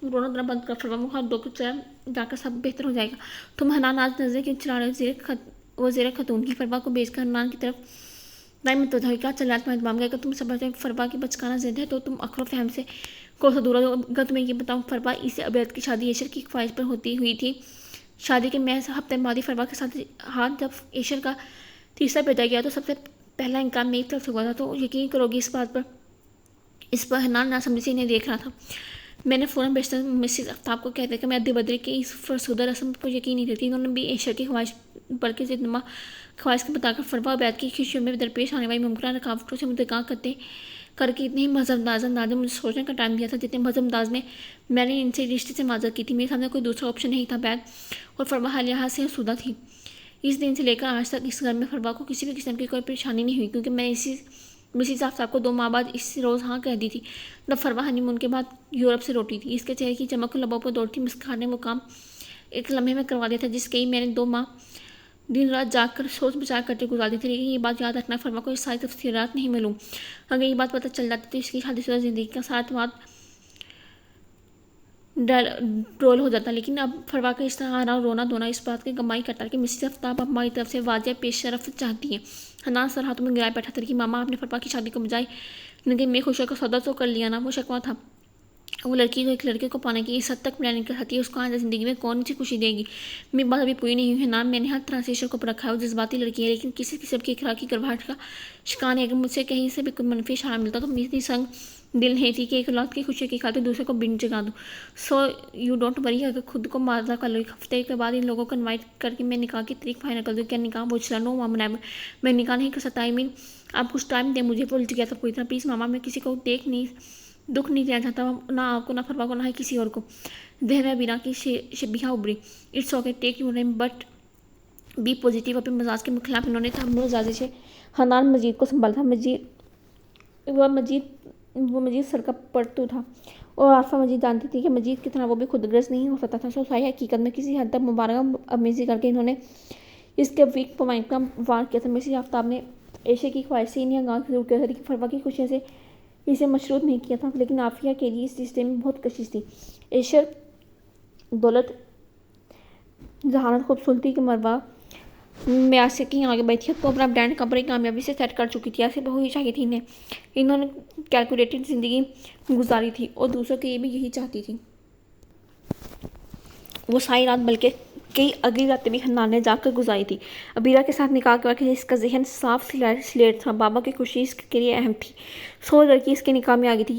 دھونا بند کر فروا ہاتھ دھو کر جا کر سب بہتر ہو جائے گا. تم حنان آج نظریں کیوں چلا رہے ہو, وزیر خاتون کی. فروا کو بیچ کر حنان کی طرف دائیں متوجہ ہوئی. کیا چل رہا ہے تمہارے دماغ میں, اگر تم سمجھتے ہیں فروا کی بچکانہ ضد ہے تو تم عقل و فہم سے کون سا دور ہو. اگر تمہیں یہ بتاؤں فروا اسے عبید کی شادی عشر کی خواہش پر ہوتی ہوئی تھی. شادی کے محض ہفتے بعد ہی فروا کے ساتھ ہاتھ جب عشر کا تیسرا پیدا گیا تو سب سے پہلا انکار میری طرف سے ہوا تھا. تو یقین کرو گی اس پر حنان ناسمجھی سے انہیں دیکھ رہا تھا. میں نے فوراً بیشتر مسز آفتاب کو کہہ دیا کہ میں ادی بدری کی اس فرسودہ رسم کو یقین نہیں دیتی. انہوں نے بھی عشر کی خواہش بلکہ ضدنما خواہش کے بتا کر فروا عبید کی خوشیوں میں درپیش آنے والی ممکنہ رکاوٹوں سے مدعا کر کے اتنے ہی مذہب انداز نے مجھے سوچنے کا ٹائم دیا تھا جتنے مذہب انداز میں نے ان سے رشتے سے معذرت کی تھی. میرے سامنے کوئی دوسرا آپشن نہیں تھا. عبید اور فروا ہر لحاظ سے آسودہ تھی. اس دن سے لے کر آج تک اس گھر میں فروا کو کسی بھی قسم کی کوئی پریشانی نہیں ہوئی, کیونکہ میں مسز آفتاب کو 2 ماہ بعد اس روز ہاں کہہ دی تھی جب فروا ہنی مون کے بعد یورپ سے لوٹی تھی. اس کے چہرے کی چمک لبوں پر دوڑتی مسکراہٹ نے وہ کام ایک لمحے میں کروا دیا تھا جس کے میں نے 2 ماہ دن رات جاگ کر سوچ بچار کرتے گزار دی تھی. لیکن یہ بات یاد رکھنا, فروا کو یہ ساری تفصیلات نہیں معلوم. اگر یہ بات پتہ چل جاتی تو اس کی شادی شدہ زندگی کا سارا اعتماد ڈرول ہو جاتا. لیکن اب فروا کا اس طرح آنا اور رونا دھونا اس بات کی کمائی کرتا ہے کہ مسز آفتاب اب ہماری طرف سے واضح پیش رفت چاہتی ہیں. حنان سر ہاتھوں میں گرائے بیٹھا تھا کہ ماما آپ نے فروا کی شادی کو بجائے زندگی میں خوشیوں کا سودا تو کر لیا نا. وہ شکوا تھا وہ لڑکی جو ایک لڑکے کو پانے کی اس حد تک پلاننگ کر سکتی ہے, اس کو آج زندگی میں کون سی خوشی دے گی. میری بات ابھی پوری نہیں ہوئی ہے. نام میں نے ہر طرح سے عشر کو پرکھا ہے. وہ جذباتی لڑکی ہے لیکن کسی قسم کی اخلاقی گربھاٹ کا شکار ہے. اگر مجھ سے کہیں سے بھی کوئی منفی اشارہ ملتا تو میری سنگ دل نہیں تھی کہ ایک اولاد کی خوشی کی خاطر دوسرے کو بن جگا دوں. سو یو ڈونٹ وری, اگر خود کو معذہ کر لو. ایک ہفتے کے بعد ان لوگوں کو انوائٹ کر کے میں نکاح کی تاریخ فائنل کر دوں. کیا نکاح وہ چلا نو ماما نیور, میں نکاح نہیں کر سکتا. آئی مین آپ کچھ ٹائم دیں مجھے. الجھ گیا تھا پوری طرح. پلیز ماما, میں کسی کو دکھ نہیں دینا چاہتا, نہ آپ کو نہ فروا کو نہ ہی کسی اور کو. ذہن میں بینا کی شبیہہ ابری. It's okay take your time but be positive. اپنے مزاج کے خلاف انہوں نے تحمل زیادہ سے حنان مجید کو سنبھالا تھا. وہ مجید سر کا پرتو تھا اور عارفہ مجید جانتی تھی کہ مجید کی طرح وہ بھی خود غرض نہیں ہو سکتا تھا. سو صحیح حقیقت میں کسی حد تک مبارکہ امیزی کر کے انہوں نے اس کے ویک پوائنٹ کا وار کیا تھا. مسز آفتاب نے عشر کی خواہش سے انہیں آگاہ ضرور کیا تھا کہ فروا کی خوشیوں سے اسے مشروط نہیں کیا تھا, لیکن عافیہ کے لیے اس رشتے میں بہت کشش تھی. عشر دولت ذہانت خوبصورتی کے مربع میں آسے کی آگے بیٹھی تو اپنا برانڈ کمپنی کامیابی سے سیٹ کر چکی تھی. ایسے بہو ہی چاہیے تھی انہوں نے کیلکولیٹڈ زندگی گزاری تھی اور دوسروں کے لیے بھی یہی چاہتی تھی. وہ ساری رات بلکہ کئی اگلی راتیں بھی حنان نے جا کر گزاری تھی. عبیرہ کے ساتھ نکاح کے وقت اس کا ذہن صاف سلیٹ تھا. بابا کی خوشی اس کے لیے اہم تھی. سو لڑکی اس کے نکاح میں آ گئی تھی.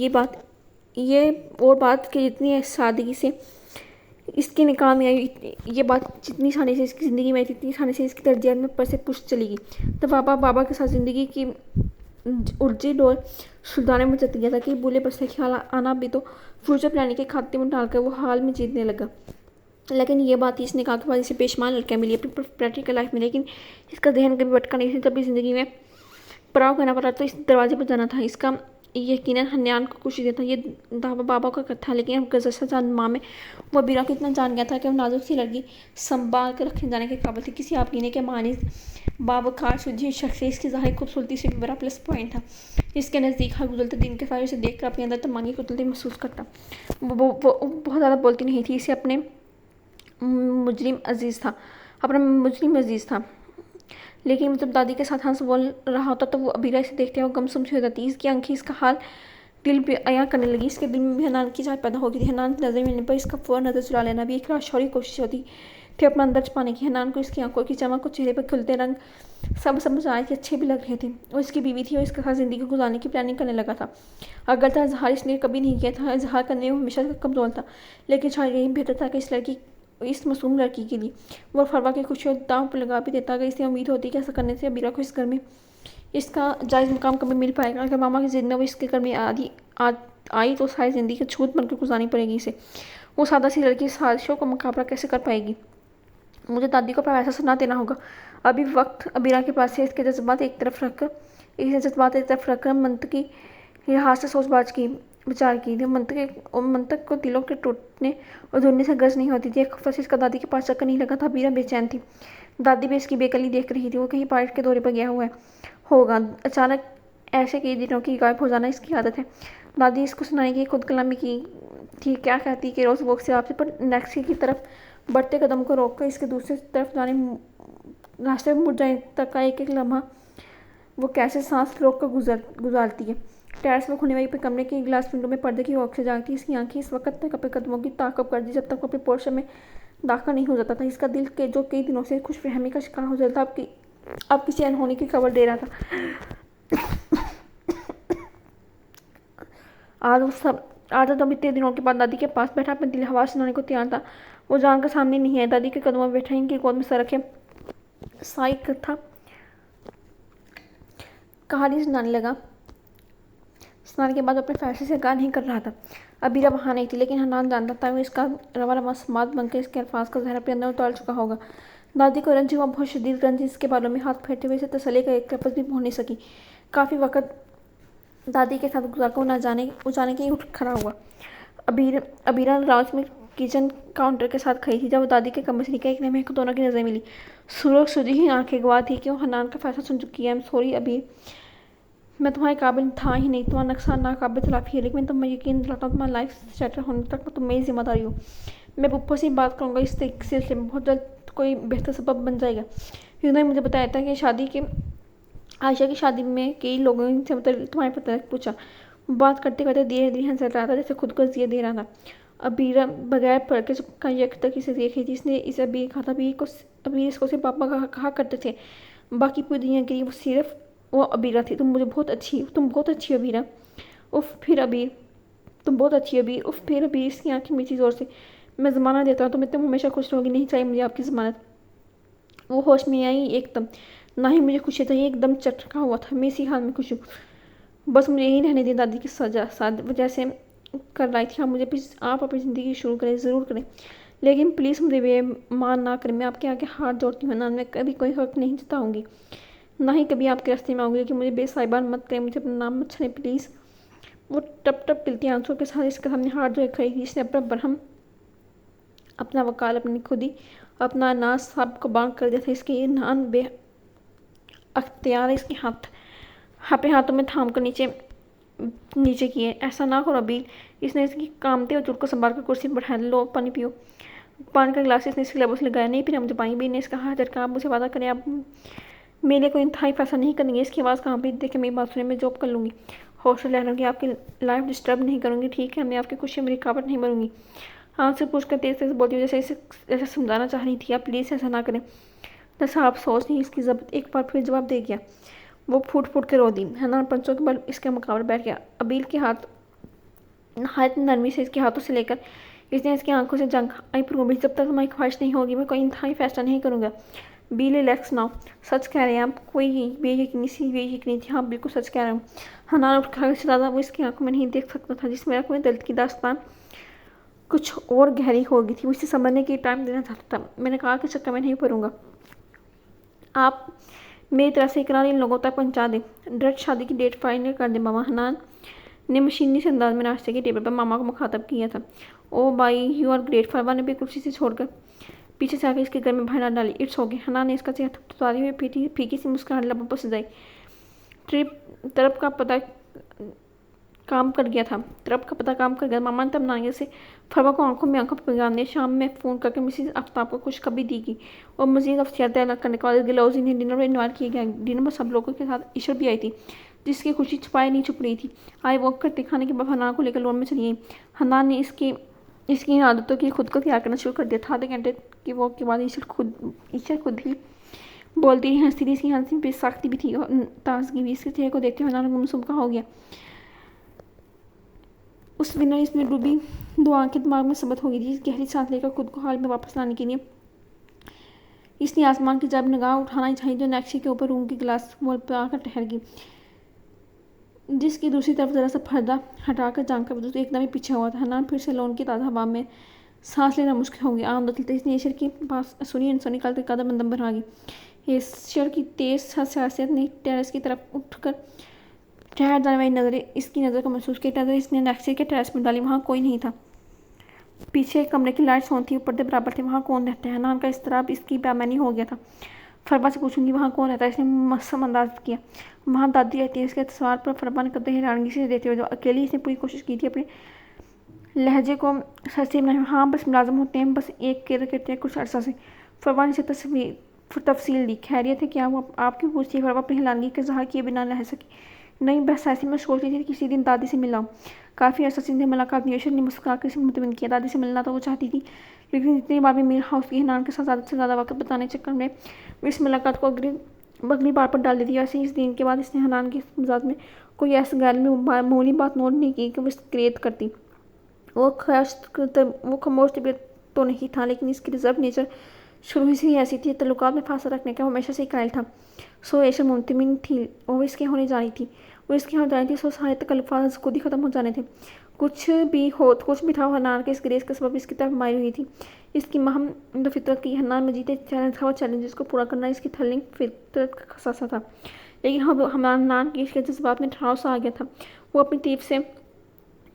یہ اور بات کہ جتنی سادگی سے اس کے نکاح میں آئی, یہ بات جتنی آسانی سے اس کی زندگی میں آئی اتنی آسانی سے اس کی ترجیحات میں پر سے پشت چلی گئی. تو بابا کے ساتھ زندگی کی الجھی ڈور سلطانے میں چت گیا تھا کہ بولے بس خیال آنا بھی تو فیوچر پلاننگ کے کھاتے میں ڈال کر وہ حال میں جیتنے لگا. لیکن یہ بات اس نکاح کے بعد اسے بیشمار لڑکیاں ملی اپنی پریکٹیکل لائف میں, لیکن اس کا ذہن کبھی بھٹکا نہیں تھا. جب بھی زندگی میں पड़ाव करना पड़ा तो इस दरवाजे पर जाना था। इसका यकीनन हन्यान को खुशी देता। ये दावा बाबा का था, लेकिन अब गजशा माँ में वो अबीरा को इतना जान गया था कि वो नाजुक सी लड़की संभाल कर रखे जाने के काबिल थी। किसी आपीने के मानी बावकार सुझी शख्सियत इसकी ज़ाहिर खूबसूरती से भी बड़ा प्लस पॉइंट था। इसके नज़दीक हर गुजरते दिन के साथ उसे देख कर अपने अंदर तमंगी कुतलती महसूस करता। वो बहुत ज़्यादा बोलती नहीं थी। इसे अपने मुजरिम अजीज़ था, लेकिन जब दादी के साथ हंस बोल रहा होता तो वो अबीरा इसे देखते हुए गमसुम सी हो जाती। इसकी आंखें इसका हाल दिल पे अया करने लगी। इसके दिल में भी हनान की चाहत पैदा हो गई थी। हनान की नज़र मिलने पर इसका फ़ौरन नज़र चुरा लेना भी एक लाशौरी कोशिश होती थी अपना अंदर छुपाने की। हनान को इसकी आंखों की चमक और चेहरे पर खिलते रंग सब समझ आए कि अच्छे भी लग रहे थे। वो इसकी बीवी थी और इसके साथ ज़िंदगी गुजारने की प्लानिंग करने लगा था। अगर था इजहार इसने कभी नहीं किया था, इजहार करने में हमेशा कमज़ोर था, लेकिन शायद यही बेहतर था कि इस मासूम लड़की के लिए वो फरवा की खुशियों दांव पर लगा भी देता। अगर इसे उम्मीद होती कि ऐसा करने से अबीरा को इस घर में इसका जायज़ मुकाम कभी मिल पाएगा। अगर मामा की जिद में वो इसके घर में आई तो सारी ज़िंदगी की छूत बनकर गुजारनी पड़ेगी इसे। वो सादा सी लड़की साजिशों का मुकाबला कैसे कर पाएगी। मुझे दादी को अपना वैसा सुना देना होगा। अभी वक्त अबीरा के पास है। इसके जज्बात एक तरफ रखकर मंतकी लिहाज से सोच विचार की थी। मंतक को दिलों के टूटने और जुड़ने से गर्ज नहीं होती थी। एक हफ्ता से इसका दादी के पास चक्कर नहीं लगा था। अबीरा बेचैन थी। दादी भी इसकी बेकली देख रही थी। वो कहीं बाहर के दौरे पर गया हुआ होगा। अचानक ऐसे कई दिनों की गायब हो जाना इसकी आदत है। दादी इसको सुनाने की खुद कलामी की थी। क्या कहती कि रोज़ वो से आपसे पर नेक्स्ट की तरफ बढ़ते कदम को रोककर इसके दूसरी तरफ जाने रास्ते में मुड़ जाने तक का एक लम्हा वो कैसे सांस रोक कर गुजारती है। टेरेस में खुलने वाली कमरे की ग्लास विंडो में पर्दे की ओर से जागती इसकी आंखें इस वक्त तक अपने कदमों की ताकब कर दी जब तक वो अपने पोर्शन में दाखिल नहीं हो जाता था। इसका दिल के जो कई दिनों से खुशफहमी का शिकार हो जाता था अब किसी अनहोनी की खबर दे रहा था। आज तो इतने दिनों के बाद दादी के पास बैठा अपने दिल हवा सुनाने को तैयार था। वो जानकर सामने नहीं है। दादी के कदमों में बैठा इनकी गोद में सर रखे साई था। कहानी सुनाने लगा। स्नान के बाद अपने फैसले से आगाह नहीं कर रहा था। अबीरा वहाँ नहीं थी, लेकिन हनान जानता था वो इसका रवा रवा समात बनकर इसके अल्फाज का जहर अपने अंदर उतार चुका होगा। दादी को रंज हुआ, बहुत शदीद रंज। इसके बालों में हाथ फेरते हुए इसे तसल्ली का एक लफ्ज़ भी पहुँच नहीं सकी। काफ़ी वक्त दादी के साथ गुजार कर वो जाने के उठ खड़ा हुआ। अबीरा राउस में किचन काउंटर के साथ खड़ी थी। जब वो दादी के कमरे से निकली, एक नए को दोनों की नज़र मिली। सुरख सुधी ही आंखें गवाह थी कि वो हनान का फैसला सुन चुकी है। आई एम सॉरी अबीर, मैं तुम्हारे काबिल था ही नहीं। तुम्हारा नक्शा नाकाबिल तलाफी है, लेकिन मैं यकीन दिलाता हूँ तुम्हारा लाइफ सेटल होने तक तुम मेरी जिम्मेदारी हो। मैं पुप्पो से बात करूँगा इस सिलसिले में। बहुत जल्द कोई बेहतर सबब बन जाएगा। उन्होंने मुझे बताया था कि आयशा की शादी में कई लोगों से मतलब तुम्हारे पता पूछा। बात करते करते धीरे धीरे हंस रहा था, जैसे खुद को जिया दे रहा था। अबीरा बगैर पढ़ के एक तक इसे देख रही थी। इसने इसे अबीर कहा था। अबीर इसको सिर्फ पापा कहा करते थे, बाकी पूरी दुनिया के लिए वो सिर्फ वो अबीरा थी। तुम बहुत अच्छी हो अबीरा। उफ फिर अबीर, तुम बहुत अच्छी हो अबीर। उफ फिर अबीर। इसकी आंखें मीठी जोर से। मैं ज़माना देता हूँ तुम हमेशा खुश रहोगी। नहीं चाहिए मुझे आपकी ज़मानत। वो होश में आई एकदम। ना ही मुझे खुशी चाहिए, एकदम चटका हुआ था। मैं इसी हाल में खुश हूँ। बस मुझे यही रहने दें। दादी की वजह से कर रही थी। आप अपनी ज़िंदगी शुरू करें, ज़रूर करें, लेकिन प्लीज़ मुझे बेमान ना करें। मैं आपके आगे हाथ जोड़ती हूँ। मैं कभी कोई हक नहीं जताऊँगी, ना ही कभी आपके रास्ते में आऊँगी कि मुझे बेसाहिबान मत करें, मुझे अपना नाम मत छेड़ें प्लीज़। वो टप टप पिलती आंसू के साथ इसके सामने हाथ जोड़े खड़ी थी। इसने अपना बरहम, अपना वकाल, अपनी खुदी, अपना अनाज सब को बांध कर दिया था। इसके ये नान बे अख्तियार इसके अपने हाथों में थाम कर नीचे किए। ऐसा ना करो अबीर। इसने इसकी कामते और चुट को संभाल कर कुर्सी पर बैठा। लो पानी पियो। पानी का गिलास इसने इसके लबों से लगाया। नहीं पीना मुझे पानी भी। ने इसका हाथ झटका। आप मुझे वादा करें, आप मेरे लिए कोई इंतहाई फैसला नहीं करेंगे। इसकी आवाज़ कहाँ पर देखे मेरी बात सुने। मैं जॉब कर लूँगी, हॉस्टल रह लूँगी, आपकी लाइफ डिस्टर्ब नहीं करूँगी, ठीक है। मैं आपकी खुशी में रुकावट नहीं बनूँगी। हाथ से पूछ कर तेज तेज बोलती हूँ, जैसे समझाना चाह रही थी। आप प्लीज़ ऐसा ना करें। जैसा आप सोच नहीं। इसकी जब्त एक बार फिर जवाब दे गया। वो फूट फूट के रो दी। हनान पंचों के बल इसके मुकाबले बैठ गया। अबीर के हाथ नरमी से इसके हाथों से लेकर इसने इसकी आंखों से जंग आई पर जब तक तुम्हारी ख्वाहिश नहीं होगी मैं कोई इंतहाई फैसला नहीं करूँगा। Be relax now. सच कह रहे हैं आप। कोई बेयकीनी थी। हाँ बिल्कुल सच कह रहा हूँ। हनान उठ खड़ा से ज़्यादा वो इसकी आंखों में नहीं देख सकता था, जिसमें आंखों में दर्द की दास्तान कुछ और गहरी हो गई थी। वो इसे समझने की टाइम देना चाहता था। मैंने कहा कि चक्कर में नहीं पड़ूंगा। आप मेरी तरफ से इकरार इन लोगों तक पहुंचा दे। डायरेक्ट शादी की डेट फाइनल कर दे मामा। हनान ने मशीनी से अंदाज में नाश्ते के टेबल पर मामा को मुखातब किया था। ओ भाई यू आर ग्रेट। फरवा ने भी कुर्सी से छोड़कर पीछे से आकर इसके घर में भाई डाली। It's okay. हनान ने इसका चेहरा थपथपाते हुए फीकी सी मुस्कुराहट लबों पर सजाई। ट्रिप तरफ का पता काम कर गया। मामा ने तब नानिया से फरवा को आंखों में आंखों पर पैगाम दिया। शाम में फ़ोन करके मिसेज आफ्ताब को खुशखबरी दी गई और मजीद अफसियात तैयार करने के बाद गिलौज इन्हें डिनर में इन्वाइट किया गया। डिनर में सब लोगों के साथ ईशर भी आई थी, जिसकी खुशी छुपाई नहीं छुप रही थी। आई वॉक करते खाने के बाद हनान को लेकर लोन में चली गई। हनान ने इसकी इन आदतों की खुद को तैयार करना शुरू कर दिया था। आधे घंटे की वॉक के बाद ईशर खुद ही बोलती रही, हंसती रही। इसकी हंसी पे सख्ती भी थी और ताजगी भी। इसके चेहरे को देखते हुए हनान गुमसुम का हो गया। उस विनर इसमें डूबी दो आंखें दिमाग में सबत हो गई थी। गहरी सांस लेकर खुद को हाल में वापस लाने के लिए इसने आसमान की जब निगाह उठाना ही चाहिए जो नक्शे के ऊपर रूम के ग्लास वॉल पर आकर ठहर गई, जिसकी दूसरी तरफ जरा सा पर्दा हटाकर जानकर तो एकदम ही पीछे हुआ था। हनान फिर से लॉन की ताज़ा हवा में सांस लेना मुश्किल हो गया। आमदो चलते इसने ईशर के पास सुनी अनसुनी निकालते कदम बंदम पर आ गई। ईशर की तेज हसासियत ने टेरेस की तरफ उठकर ठहर जाने वाली नज़रें इसकी नज़र को महसूस की। नज़र इसने नक्शे के टेरेस में डाली। वहाँ कोई नहीं था। पीछे कमरे की लाइट्स ऑन थी, पर्दे बराबर थे। वहाँ कौन रहता है? हनान का इस्तराब इसकी बेमानी हो गया था। फरबा से पूछूंगी वहाँ कौन रहता है। इसने मसम अंदाज किया। वहाँ दादी रहती है। इसके सवाल पर फरबा ने कदे हैरानगी से देते हुए जो अकेली इसने पूरी कोशिश की थी अपने लहजे को सस्ती बनाए। हाँ बस मुलाजम होते हैं, बस एक केयर करते हैं कुछ अर्सा से। फरबा ने इसे तफसील दी। खैरियत है क्या? वो आप क्यों पूछती है? फरबा अपनी हैरानगी के इज़हार किए बिना रह सकी। नहीं बस ऐसी मैं सोच रही थी किसी दिन दादी से मिला हूँ। काफ़ी अर्सा से मुलाकात नहीं। ईशर ने मुस्कुरा कर इसे मुतमिन किया। दादी से मिलना तो वो चाहती थी, लेकिन जितनी बार भी मीर हाउस की हनान के साथ ज़्यादा से ज़्यादा वक्त बताने चक्कर में इस मुलाकात को अगली बार पर डाल देती। ऐसे इस दिन के बाद इसने हनान के मिजाज में कोई ऐसी गैर में मामूली बात नोट नहीं की कि वो क्रिएट करती। वो खामोश तबीयत तो नहीं था, लेकिन इसकी रिजर्व नेचर शुरू से ही ऐसी थी। तल्लुकात में फासला रखने का हमेशा से ही कायल था। सो ऐशा मुतमिन थी और इसके होने जा रही थी। वो इसके होने जा रही थी। सो सारे तकल्लुफ़ात खुद ही ख़त्म हो जाने थे। कुछ भी था। हनान के इस ग्रेस का सबब इसकी तरफ मारी हुई थी। इसकी महम फितरत की हनान में जीते चैलेंज था। वो चैलेंजेस को पूरा करना इसकी थर्लिंग फितरत का खसासा था। लेकिन हनान के इसके जज्बात में ठहराव सा आ गया था। वो अपनी तीफ से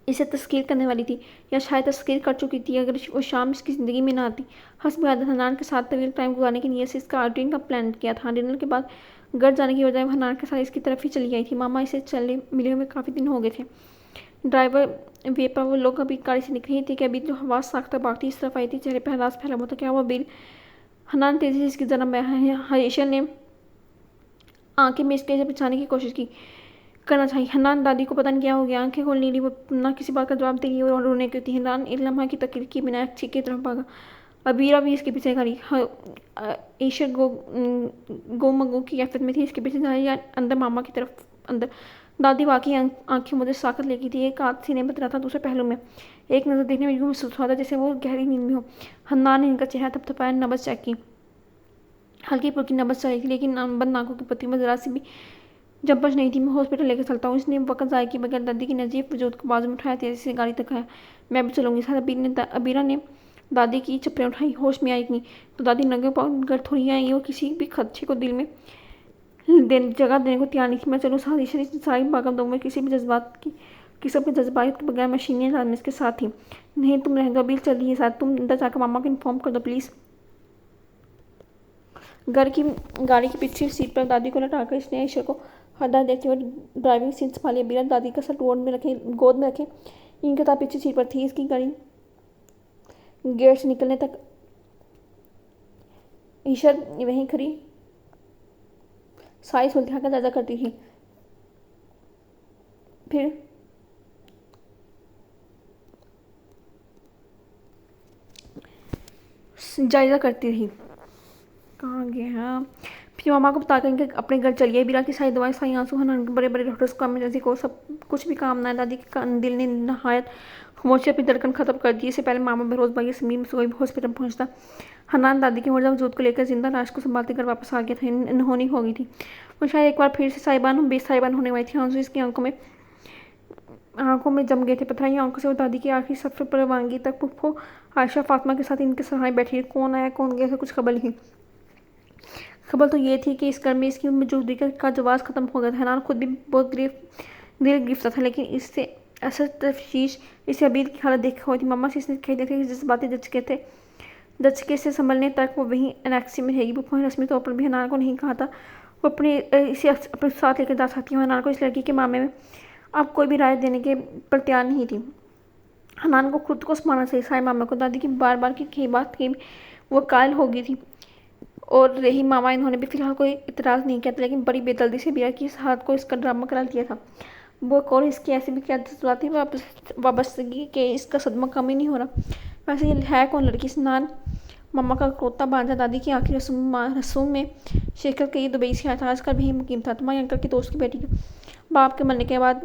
इसे तस्कीर करने वाली थी, या शायद तस्कीर कर चुकी थी अगर वो शाम इसकी ज़िंदगी में ना आती। हस्ब आदत हनान के साथ तवील टाइम गुजारने की नीयत से इसका आउटिंग का प्लान किया था। डिनर के बाद घर जाने की बजाय हनान के साथ इसकी तरफ ही चली आई थी। मामा इसे चले मिले हुए काफ़ी दिन हो गए थे। ड्राइवर वे पर वो लोग अभी गाड़ी से निकली थी कि अभी जो हवा साख्ता बागती इस तरफ आई थी। चेहरे पर हरास फैला हुआ था। क्या हुआ बिल? हनान तेज़ी से इसकी जरा ईशर ने आंखें में इसके बचाने की कोशिश की करना चाहिए। हनान दादी को पता नहीं क्या हो गया। आंखें खोल नहीं रही। वो ना किसी बात का जवाब दे रही और रोने की थी। हनान एक लम्हा की तकरीर की बिना अच्छी की तरफ भागा। अबीरा भी इसके पीछे खड़ी। ईशर गो मगो की कैफियत में थी। इसके पीछे जा रही अंदर मामा की तरफ अंदर। दादी वाकई आंखें मुझे साकत लेगी थी। एक हाथ सीने में रहा था, दूसरे पहलू में। एक नज़र देखने में यूँ महसूस हुआ था जैसे वो गहरी नींद में हो। हनान ने इनका चेहरा थपथपाया, नब्ज़ चेक की। हल्की फुल्की नब्ज़ चली थी, लेकिन बंद आंखों की पत्ती में ज़रा सी भी जबश नहीं थी। मैं हॉस्पिटल लेकर चलता हूँ। इसने वक्त ज़ाय के बगैर दादी की नजीब वजूद को बाजू में उठाया, तेज़ी से गाड़ी तक आया। मैं भी चलूँगी साथ। अबीरा ने दादी की चप्पलें उठाई। होश में आई नहीं तो दादी नंगे पाँव घर थोड़ी आई और किसी भी खदशे को दिल में जगह देने को तैयार नहीं थी। मैं चलूँ साथ। ईशर सारी भागम दौड़ में किसी भी किस्म के जज्बात के बगैर मशीनें डालने इसके साथ थी। नहीं तुम रह दो, अबीर चल रही है साथ। तुम अंदर जाकर मामा को इन्फॉर्म कर दो प्लीज़। गाड़ी की पिछली सीट पर दादी को लटाकर इसने ईशर को हरदा देखते हुए ड्राइविंग सीट संभाली। अबीरा दादी का सर गोद में रखे इनके साथ पीछे सीट पर थी। इसकी गाड़ी गेट से निकलने तक ईशर वहीं खड़ी सारी सुलझा कर जायजा करती थी। फिर कहाँ गया? फिर मामा को बताकर इनके अपने घर चलिए। बिरा की सारी दवाएं, सारी आंसू, हनान के बड़े बड़े डॉक्टर्स को इमरजेंसी को सब कुछ भी काम ना है। दादी के दिल ने नहायत खामोशी अपनी धड़कन ख़त्म कर दी। इससे पहले मामा बहरोज़ भाई समीम सुबह हॉस्पिटल पहुंचता, हनान दादी के मुर्दा वजूद को लेकर जिंदा लाश को संभालते घर वापस आ गया था। अनहोनी हो गई थी। वो शायद एक बार फिर से बेसाहिबान होने वाली थी। आंसू इसकी आंखों में जम गए थे। पथराई आंखों से वो दादी की आखिरी सफ़र पर रवानगी तक पुप्पो आयशा फातिमा के साथ इनके सहारे बैठी। कौन आया कौन गया, कुछ खबर खबर तो ये थी कि इस घर में इसकी मौजूदगी का जवाब ख़त्म हो गया था। हनान खुद भी बहुत दिल गिरफ्तार था, लेकिन इससे असर तफ्तीश इसे अबीर की हालत देख हुई थी। मामा से इसने कह दिया था कि जिस बातें दचके से संभलने तक वो वहीं एनेक्सी में रहेगी। बुप्पो ने रस्मी तौर पर भी हनान को नहीं कहा था वो इसे अपने साथ लेकर जा सकती है। हनान को इस लड़की के मामले में अब कोई भी राय देने के पर तैयार नहीं थी। हनान को खुद को संभालना चाहिए। सारे मामा को दादी की बार बार की बात की वो कायल हो गई थी, और रही मामा, इन्होंने भी फिलहाल कोई इतराज़ नहीं किया था, लेकिन बड़ी बेदर्दी से बीरा की इस हाथ को इसका ड्रामा करा दिया था। वो और इसकी ऐसी भी क्या जज्बाती वाबस्तगी कि इसका सदमा कम ही नहीं हो रहा। वैसे ये है कौन लड़की? स्नान मम्मा का कोता बांधा दादी की आखिरी रसूम में शिरकत के ये दुबई से आया था। आजकल भी मुकीम था। तुम्हारे अंकल की दोस्त की बेटी का बाप के मरने के बाद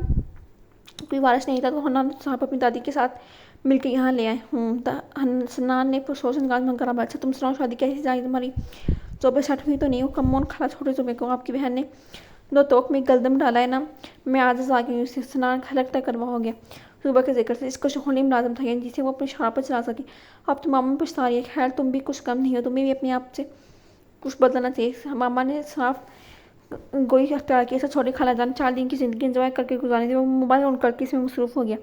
कोई वारिस नहीं था, तो हनान साहब अपनी दादी के साथ मिलकर यहाँ ले आए। सनान ने पुरशोर अंदाज में करा, अच्छा तुम सुनाओ, शादी कैसी जाएगी तुम्हारी? 24 हुई तो नहीं हो, कम मोन खड़ा छोटे तुम्हें को आपकी बहन ने दो तोक में गलदम डाला है ना। मैं आज आ गई उससे स्नान खलक तक करवा हो गया सुबह के जिक्र से। इसको शोहनी मुलाजम था जिसे वो अपनी शराब पर चला सके। अब तो मामा पछता रही है। खैर तुम भी कुछ कम नहीं हो, तुम्हें भी अपने आप से कुछ बदलना चाहिए। मामा ने साफ गोई अख्तियार किया। छोटे खाला जान 4 दिन की ज़िंदगी एंजॉय करके गुजारने थी, वो मोबाइल ऑन करके इसमें मसरूफ़ हो गया।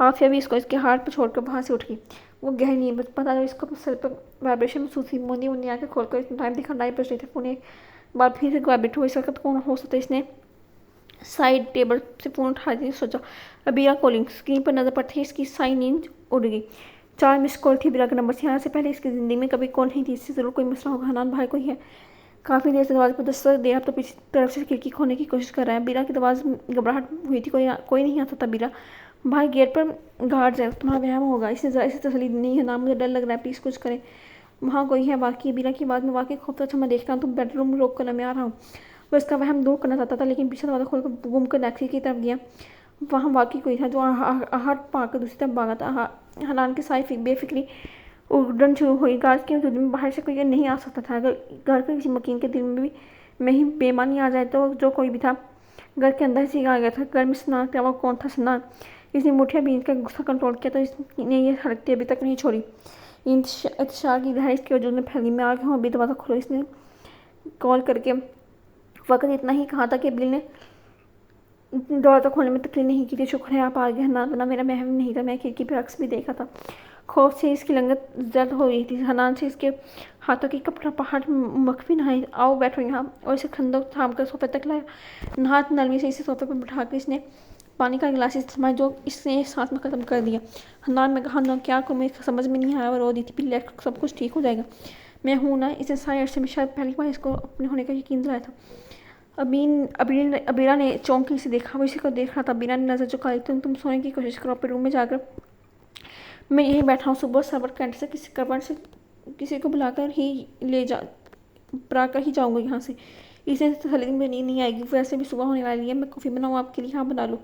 आफिया भी इसको इसके हाथ पर छोड़कर वहाँ से उठ गई। वो गहरी नींद में पता जब इसको सर पर वाइब्रेशन महसूस हुई। मोनी मुन्नी आके खोलकर इसने टाइम दिखा 9 बज रहे थे। फ़ोन एक बार फिर से वाइब्रेट हुआ। इस वक्त कौन हो सकता है? इसने साइड टेबल से फ़ोन उठा दिया। सोचा अबीरा कॉलिंग। स्क्रीन पर नज़र पड़ती है इसकी साइन नींद उड़ गई। 4 मिस कॉल थी अबीरा का नंबर से। यहाँ से पहले इसकी ज़िंदगी में कभी कॉल नहीं थी। इससे ज़रूर कोई मसला होगा। हनान भाई कोई है। काफ़ी देर से दरवाजे पर दस्तक दिया तो पीछे तरफ से खिड़की खोलने की कोशिश कर रहा है। बीरा की आवाज़ घबराहट हुई थी। कोई नहीं आता था। बीरा भाई गेट पर गार्ड है, तुम्हारा वहम होगा। इसे ज़रा इसे तसली नहीं है ना, मुझे डर लग रहा है, प्लीज़ कुछ करें। वहाँ कोई है वाकई? बीरा की बात में वाकई खौफ था। अच्छा मैं देखता हूँ, तुम बेडरूम रोक कर मैं आ रहा हूँ। वो इसका वहम दूर करना चाहता था, लेकिन पीछे दरवाज़ा खोलकर घूम कर टैक्सी की तरफ गया। वहाँ वाकई कोई था जो आहट पाकर दूसरी तरफ भागा था। हनान की सारी बेफिक्री उड़न शुरू हुई। गार्ड के वजूद में बाहर से कोई नहीं आ सकता था। अगर घर के किसी मकीन के दिल में भी में ही बेईमानी आ जाए तो जो कोई भी था घर के अंदर से आ गया था। घर में स्नान के अलावा कौन था? स्नान। इसने मुठिया बीन का गुस्सा कंट्रोल किया तो इसने ये हरकतें अभी तक नहीं छोड़ी। इंतशार की लहर इसके वजूद में फैली। मैं आ गया हूँ, अभी दरवाज़ा खोलो। इसने कॉल करके फ़कत इतना ही कहा था कि बिल ने दरवाज़ा खोलने में तकलीफ नहीं की थी। शुक्र है आप आ गए। हनान बना मेरा महम नहीं था। मैं खिड़की पर अक्स भी देखा था। खौफ से इसकी लंगत जर्द हो रही थी। हनान से इसके हाथों की कपड़ा पहाड़ मखफी नहाई। आओ बैठो यहाँ, और इसे खंदक थाम कर सोफे तक लाया। नहात नरमी से इसे सोफे पर बिठा कर इसने पानी का गिलास इस्तेमाल जो इसने साथ में ख़त्म कर दिया। हनान में कहा ना क्या करूँ, मेरे समझ में नहीं आया। और रो दी थी। बिल सब कुछ ठीक हो जाएगा, मैं हूँ ना। इसे सारे अरसे में शायद पहली बार इसको अपने होने का यकीन दिलाया था। अबीरा ने चौंकी से देखा। वो इसी को देख रहा था। अबीरा ने नज़र झुकाई। तुम सोने की कोशिश करो अपने रूम में जाकर, मैं यहीं बैठा हूँ। सुबह सर्वर कैंट से किसी को बुलाकर ही ही जाऊँगा यहाँ से। इसे तसल्ली में नींद नहीं आएगी। वैसे भी सुबह होने वाली है। मैं कॉफ़ी बनाऊँ आपके लिए? हाँ बना लो।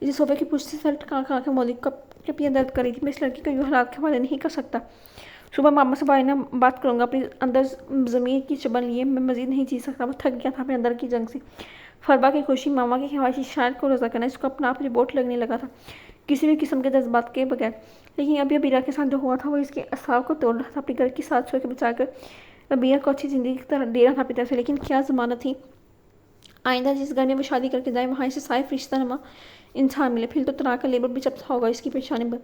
इसे सोफे की पुष्ट से सर खा के मौलिक कपियाँ दर्द कर रही थी। मैं इस लड़की को यूँ हालात के हवाले नहीं कर सकता। सुबह मामा से बारे में बात करूँगा। अपनी अंदर ज़मीर की चुभन लिए मैं मज़ीद नहीं जी सकता। वो थक गया था अपने अंदर की जंग से। फरबा की खुशी, मामा की ख्वाहिश शायद को रज़ा करना इसको अपना आप रिपोर्ट लगने लगा था, किसी भी किस्म के जज्बात के बगैर। लेकिन अभी अबीरा के साथ जो हुआ था वो इसके असाब को तोड़ रहा था। अपने घर की साथ छोड़ के बचा कर अबीरा को अच्छी ज़िंदगी की तरह दे रहा था अपनी तरफ से। लेकिन क्या ज़मानत थी आइंदा जिस घर में वो शादी करके जाए वहाँ इसे साफ रिश्ता नमा इंसान मिले। फिर तो तलाक का लेबर भी चपता होगा इसकी परेशानी पर।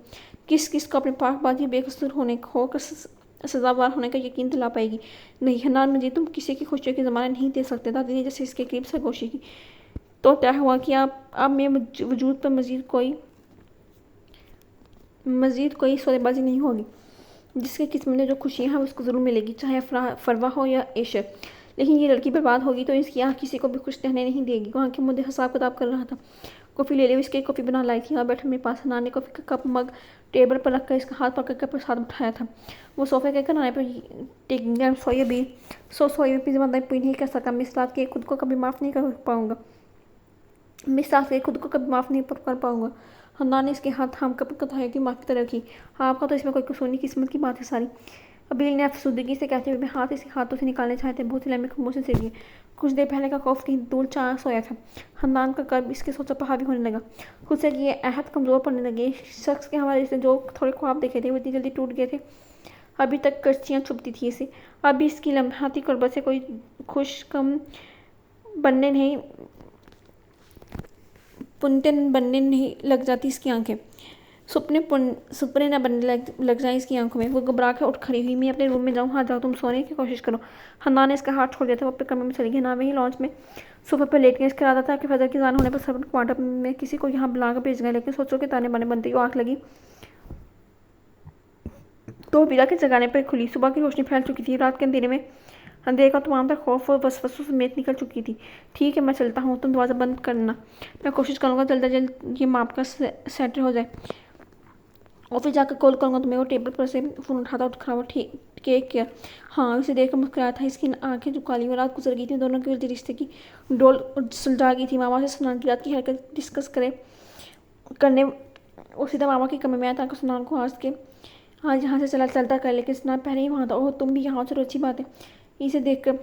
किस को अपने पाकबाजी बेकसूर होने होकर सजावार होने का यकीन दिला पाएगी? नहीं हनान मजीद, तुम किसी की खुशियों की ज़मानत नहीं दे सकते। दादी ने जैसे इसके करीब सरगोशी की। तो क्या हुआ कि आप में वजूद पर मज़ीद कोई सौदेबाजी नहीं होगी। जिसके किस्म में जो खुशियाँ हैं उसको ज़रूर मिलेगी, चाहे फरवा हो या एशर। लेकिन ये लड़की बर्बाद होगी तो इसकी आँख किसी को भी खुश रहने नहीं देगी। वहाँ के मुद्दे हिसाब किताब कर रहा था। कॉफ़ी ले ली। इसके कॉफ़ी बना लाई थी। बैठे मेरे पास। हनान ने कॉफ़ी का कप मग टेबल पर रखकर इसका हाथ पकड़ कर प्रसाद उठाया था। वो सोफे के किनारे पर टेकिंग सोए भी ज़िम्मेदारी पूरी नहीं कर सका। मिस रात के खुद को कभी माफ़ नहीं कर पाऊँगा। हनान ने इसके हाथ थाम कर कथाया की माफ़ी तरह की। आपका तो इसमें कोई कसूर नहीं, किस्मत की बात है सारी। अबीर ने अफसुदगी से कहते हुए हाथ इसके हाथों से निकालने चाहते बहुत लंबे खामोशी से लिए। कुछ देर पहले का खौफ कहीं दूर चाह सोया था। हनान का कर्ब इसके सोचा पर हावी होने लगा। खुद से ये अहद कमज़ोर पड़ने लगे। शख्स के हवाले से जो थोड़े ख्वाब देखे थे वो इतनी जल्दी टूट गए थे। अभी तक कर्चियाँ चुभती थी इसे। अभी इसकी लम्हाती कुर्बत से कोई खुश कम बनने नहीं पुनते बनने नहीं लग जाती इसकी आंखें, सुपने न बनने लग जाए इसकी आंखों में। वो घबरा कर उठ खड़ी हुई। मैं अपने रूम में जाऊँ? हाँ जाओ, तुम सोने की कोशिश करो। हन्ना ने इसका हाथ छोड़ दिया था। वो अपने कमरे में चली गई। ना वही लॉन्च में सोफे पर लेट गए। इसका इरादा था कि फजर की जान होने पर सर्वेंट क्वार्टर में किसी को यहाँ बुला कर भेज गए, लेकिन सोचो कि ताने बाने बनते ही आँख लगी तो बीरा के जगाने पर खुली। सुबह की रोशनी फैल चुकी थी। रात के अंधेरे में अंधेरे का तमाम तर खौफ और वसवसों समेत निकल चुकी थी। ठीक है, मैं चलता हूँ, तुम दरवाज़ा बंद करना। मैं कोशिश करूँगा जल्द अज जल्द ये माप का सेटल हो जाए। ऑफिस जाकर कॉल करूँगा तुम्हें। वो टेबल पर से फ़ोन उठाता खड़ा हुआ ठीक क्या? हाँ, उसे देख कर मुस्कुराया था। इसकी आंखें जो काली हुई। रात गुजर गई थी। दोनों के उलझे रिश्ते की डोल सुलझा गई थी। मामा से सुनान की रात की हरकत डिस्कस करने और सीधा मामा के कमरे में आया ताकि सुनान को आज यहाँ से चलता कर, लेकिन सुनान पहले ही वहाँ था। ओह, तुम भी यहाँ, चलो अच्छी बात है। इसे देख कर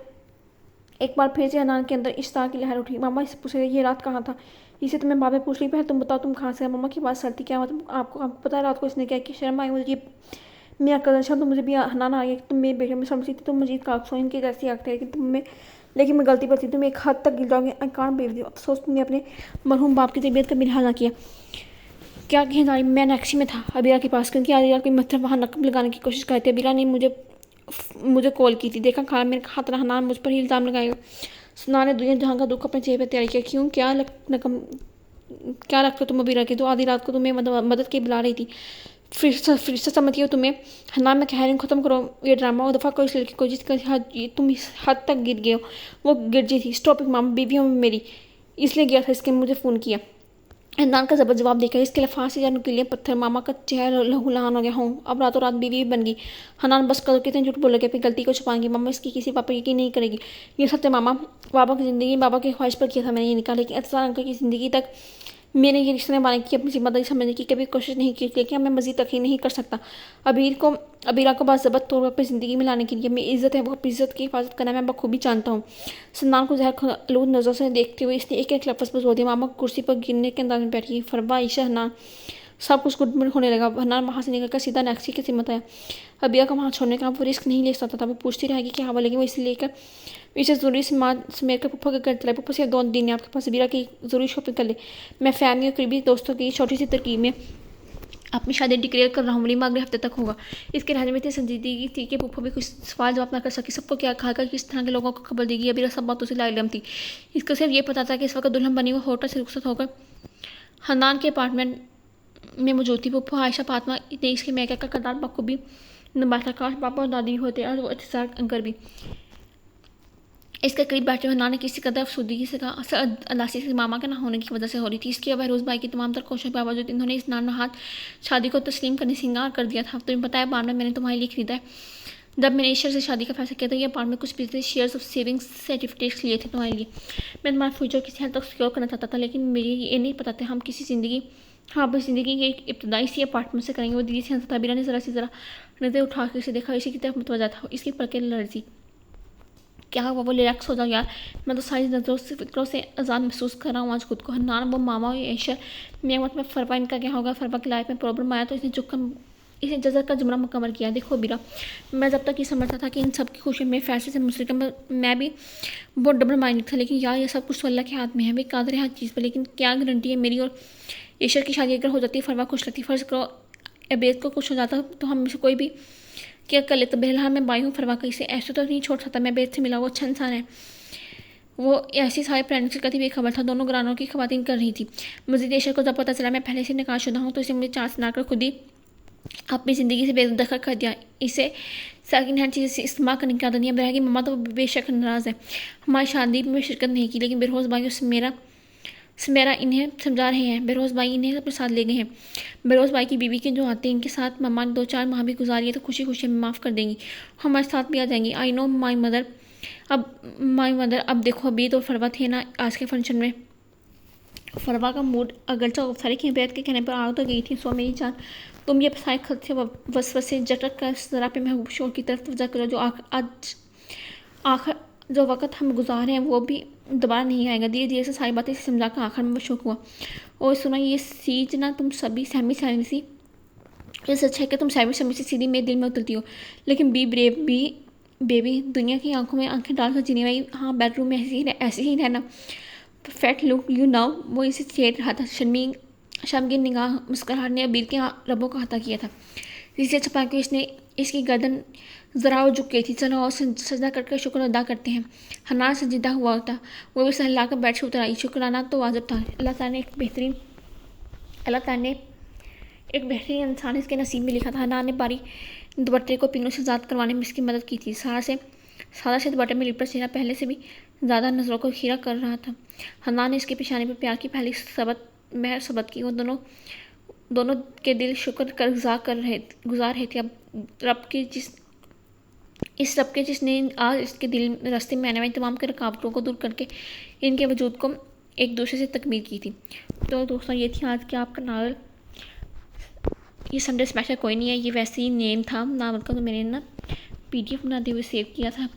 एक बार फिर से हनान के अंदर इश्ताक की लहर उठी। मामा इससे पूछे ये रात कहाँ था? इसे तुम्हें बाबे पूछ ली। पहले तुम बताओ, तुम कहाँ से? मामा की बात सर थी। क्या मतलब? आपको पता है रात को इसने क्या कि शर्म आई मुझे? मैं कदर तो मुझे भी हनान आ गया कि तुम मेरे बेटे में समझी थी। तुम मजीद कागसो इनके जैसी आगते है लेकिन मैं गलती पर थी। तुम एक हद तक गिर जाओगे। I can't believe. अफसोस तुमने अपने मरहूम बाप की तबीयत का भी लिहाज ना किया। क्या कहें जारी, मैं नक्शी में था अबीरा के पास, क्योंकि आदिरा की मतलब वहाँ नकब लगाने की कोशिश करते। अबीरा ने मुझे कॉल की थी। देखा खाना मेरे हाथ हनान मुझ पर ही इल्ज़ाम लगाएगा। सुना ने दुनिया जहाँ का दुख अपने चेहरे पर तैयार किया। क्यों? क्या रखते तुम अबीरा के? तो आधी रात को तुम्हें मदद के बुला रही थी। फिर से समझिए तुम्हें। हनान, मैं कह रही हूँ ख़त्म करो ये ड्रामा। वो दफ़ा कोई इस लड़की को जिसका तुम इस हद तक गिर गए हो वो गिरजी थी। स्टॉप इट मामा, बीवी हूँ मेरी, इसलिए गया था इसके मुझे फ़ोन किया। हनान का ज़बर जवाब देखा। इसके लिए फांसी जाने के लिए पत्थर। मामा का चेहरा लहूलुहान हो गया। हूँ अब रातों रात बीवी बन गई। हनान बस करो, कितने झूठ बोलोगे अपनी गलती को छुपाएंगे? मामा इसकी किसी पापा यकीन नहीं करेगी। ये सत्य मामा, बाबा की ज़िंदगी बाबा की ख्वाहिश पर किया था मैंने ये निकाला, लेकिन अतसार अंकल की ज़िंदगी तक मैंने ये रिश्ते निभाने की अपनी जिम्मेदारी समझने की कभी कोशिश नहीं की, लेकिन मैं मज़ीद तक ही नहीं कर सकता। अबीरा को बात ज़बत तौर पर अपनी ज़िंदगी में लाने के लिए मेरी इज़्ज़त है, वो अपनी इज़्ज़त की हिफाजत करना मैं बखूबी जानता हूँ। सन्नान को जहर नज़र से देखते हुए इसने एक लफ्ज़ पर जोर दिया। मामा कुर्सी पर गिरने के अंदाज में बैठी। फरवा, ईशा, हनान सब कुछ गुडमुड़ होने लगा। हनान वहाँ से निकलकर सीधा नैक्सी की सिमत आया। अबीरा को वहाँ छोड़ने का वो रिस्क नहीं ले सकता था। वो पूछती रहेगी कि हाँ बोलेगी। वो इसे लेकर इसे ज़रूरी समेट कर पप्पा के घर चला। पप्पा से 2 दिन है आपके पास, अबीरा की ज़रूरी शॉपिंग कर ले। मैं फैमिली और करीबी दोस्तों की छोटी सी तरकीब में अपनी शादी डिक्लेयर कर रहा हूँ। वलीमा अगले हफ्ते तक होगा। इसके रहने में इतनी संजीदगी थी कि पप्पा भी कुछ सवाल जवाब ना कर सकी। सबको क्या खाकर किस तरह के लोगों को खबर देगी। अबीरा सब बातों से लाइलम थी। इसको सिर्फ ये पता था कि इस वक्त दुल्हन बनी वो होटल से रुखसत होकर हनान के अपार्टमेंट में मौजूद थी। पप्पा, आयशा, फातिमा ने इसके मैके का किरदार बखूबी निभाया। काश पापा और दादी होते और वो इंतजार अंकर भी इसके करीब बैठे हुए। हनान ने किसी कदर अफसुदगी से कहा, असल अदासी से मामा के ना होने की वजह से हो रही थी। इसके बहरोज़ भाई की तमाम तर कोशिशों के बावजूद इन्होंने इस नानहात शादी को तस्लीम करने से इंकार कर दिया था। तुम्हें पता है अपार्टमेंट मैंने तुम्हारे लिए खरीदा है। जब मैंने ईश्वर से शादी का फैसला किया था ये अपार्टमेंट कुछ business shares of savings certificates लिए थे तुम्हारे लिए। मैं तुम्हारा फ्यूचर किसी हद तक सिक्योर करना चाहता था, लेकिन मेरी ये नहीं पता था हम अपनी ज़िंदगी के एक इब्तदाई सी अपार्टमेंट से करेंगे। वो दीदी से हंसता। अबीरा ने ज़रा नज़र उठा कर इसे देखा। इसी की तरफ मुतवज्जा था। इसकी पलकें लर्जी। क्या हुआ? वो रिलैक्स हो जाओ यार, मैं तो सारी नज़रों से फिक्रों से आज़ाद महसूस कर रहा हूँ आज खुद को। हनान, वो मामा और ऐशा मैं मतलब फरवा इनका क्या होगा? फरवा की लाइफ में प्रॉब्लम आया तो इसने जज़र का जुमरा मुकम्मल किया। देखो बीरा, मैं जब तक ये समझता था कि इन सब की खुशी में फैसले से मुस्लिम मैं भी बहुत डबल माइंड था, लेकिन यार ये सब कुछ तो अल्लाह के हाथ में है। वे कादर है हर चीज़ पर, लेकिन क्या गारंटी है मेरी और ऐशा की शादी अगर हो जाती है फरवा खुश रहती। फ़र्ज़ करो अबेद को कुछ हो जाता तो हम में से कोई भी क्या कर लेता। बहरहाल मैं बाई हूँ फरवा का, इसे ऐसे तो नहीं छोड़ सकता। मैं बेद से मिला, वो अच्छा इंसान है। वो ऐसी सारे प्रेगनेंसी का भी खबर था। दोनों घरानों की खवातीन कर रही थी। मज़ीद ऐशा को जब पता चला मैं पहले से निकाहशुदा हूँ तो इसे मुझे चांस ना कर खुद ही अपनी ज़िंदगी से बेदखल कर दिया। इसे सेकंड हैंड चीज़ें इस्तेमाल करने की आदत नहीं है। बहरहाल मम्मा तो बेशक नाराज़ है। हमारी शादी में शिरकत नहीं की, लेकिन बहरोज़ भाई मेरा इन्हें समझा रहे हैं। बहरोज़ भाई इन्हें अपने साथ ले गए हैं। बहरोज़ भाई की बीवी के जो आते हैं इनके साथ मम्मा ने 2-4 माह भी गुजारी है तो खुशी खुशी हमें माफ़ कर देंगी, हमारे साथ भी आ जाएंगी। I know my mother. अब देखो अभी तो फरवा थे ना आज के फंक्शन में। फरवा का मूड अगरचा सारी की बैठ के कहने पर आ तो गई थी। सो मेरी जान, तुम ये सारे खत से वसवसे झटक कर ज़रा पे महबूब शोर की तरफ तवज्जो करो। जो वक्त हम गुजार हैं वो भी दोबारा नहीं आएगा। धीरे धीरे से सारी बातें समझा कर आखिर में वो शौक हुआ। और सुना ये सीज ना तुम सभी सहमी सी ये सच है कि तुम सहमी से सीधी मेरे दिल में उतरती हो, लेकिन बी ब्रेव, बी बेबी दुनिया की आंखों में आंखें डालकर जीने वाली, हाँ बेडरूम में ऐसे ही रहना, परफेक्ट लुक यू नाउ। वो इसे छेड़ रहा था। शर्मगीन निगाह मुस्कुराहट ने अबीर के रबों का अता किया था। इसे छुपा के इसने इसकी गर्दन ज़रा और झुक गई थी। चलो और सजदा करके शुक्र अदा करते हैं। हनान संजीदा हुआ होता, वो भी सहला कर बेड से उतर आई। शुक्राना तो वाजिब था। अल्लाह ताला ने एक बेहतरीन इंसान इसके नसीब में लिखा था। हनान ने बारी दुपट्टे को पिनों से आज़ाद करवाने में इसकी मदद की थी। सारा से दुपट्टे में लिपटा चेहरा पहले से भी ज़्यादा नज़रों को खीरा कर रहा था। हनान ने इसके पेशानी पर प्यार की पहली सबत की। वो दोनों के दिल शुक्र कर गुजार रहे थे। अब इस रब के जिसने आज इसके दिल रास्ते में आने वाली तमाम के रुकावटों को दूर करके इनके वजूद को एक दूसरे से तकमील की थी। तो दोस्तों ये थी आज के आपका नावल। ये संडे स्पेशल कोई नहीं है, ये वैसे ही नेम था नावल का, तो मैंने ना PDF बनाते हुए सेव किया था,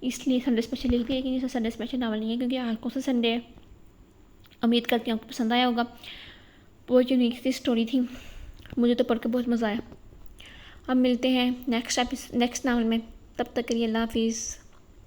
इसलिए संडे स्पेशल लिख दिया। लेकिन ये संडे स्पेशल नावल नहीं है, क्योंकि आज कौन सा संडे है। उम्मीद करती हूँ आपको पसंद आया होगा। बहुत यूनिक सी स्टोरी थी, मुझे तो पढ़ के बहुत मज़ा आया। अब मिलते हैं नेक्स्ट नावल में, तब तक के लिए अल्लाह हाफिज़।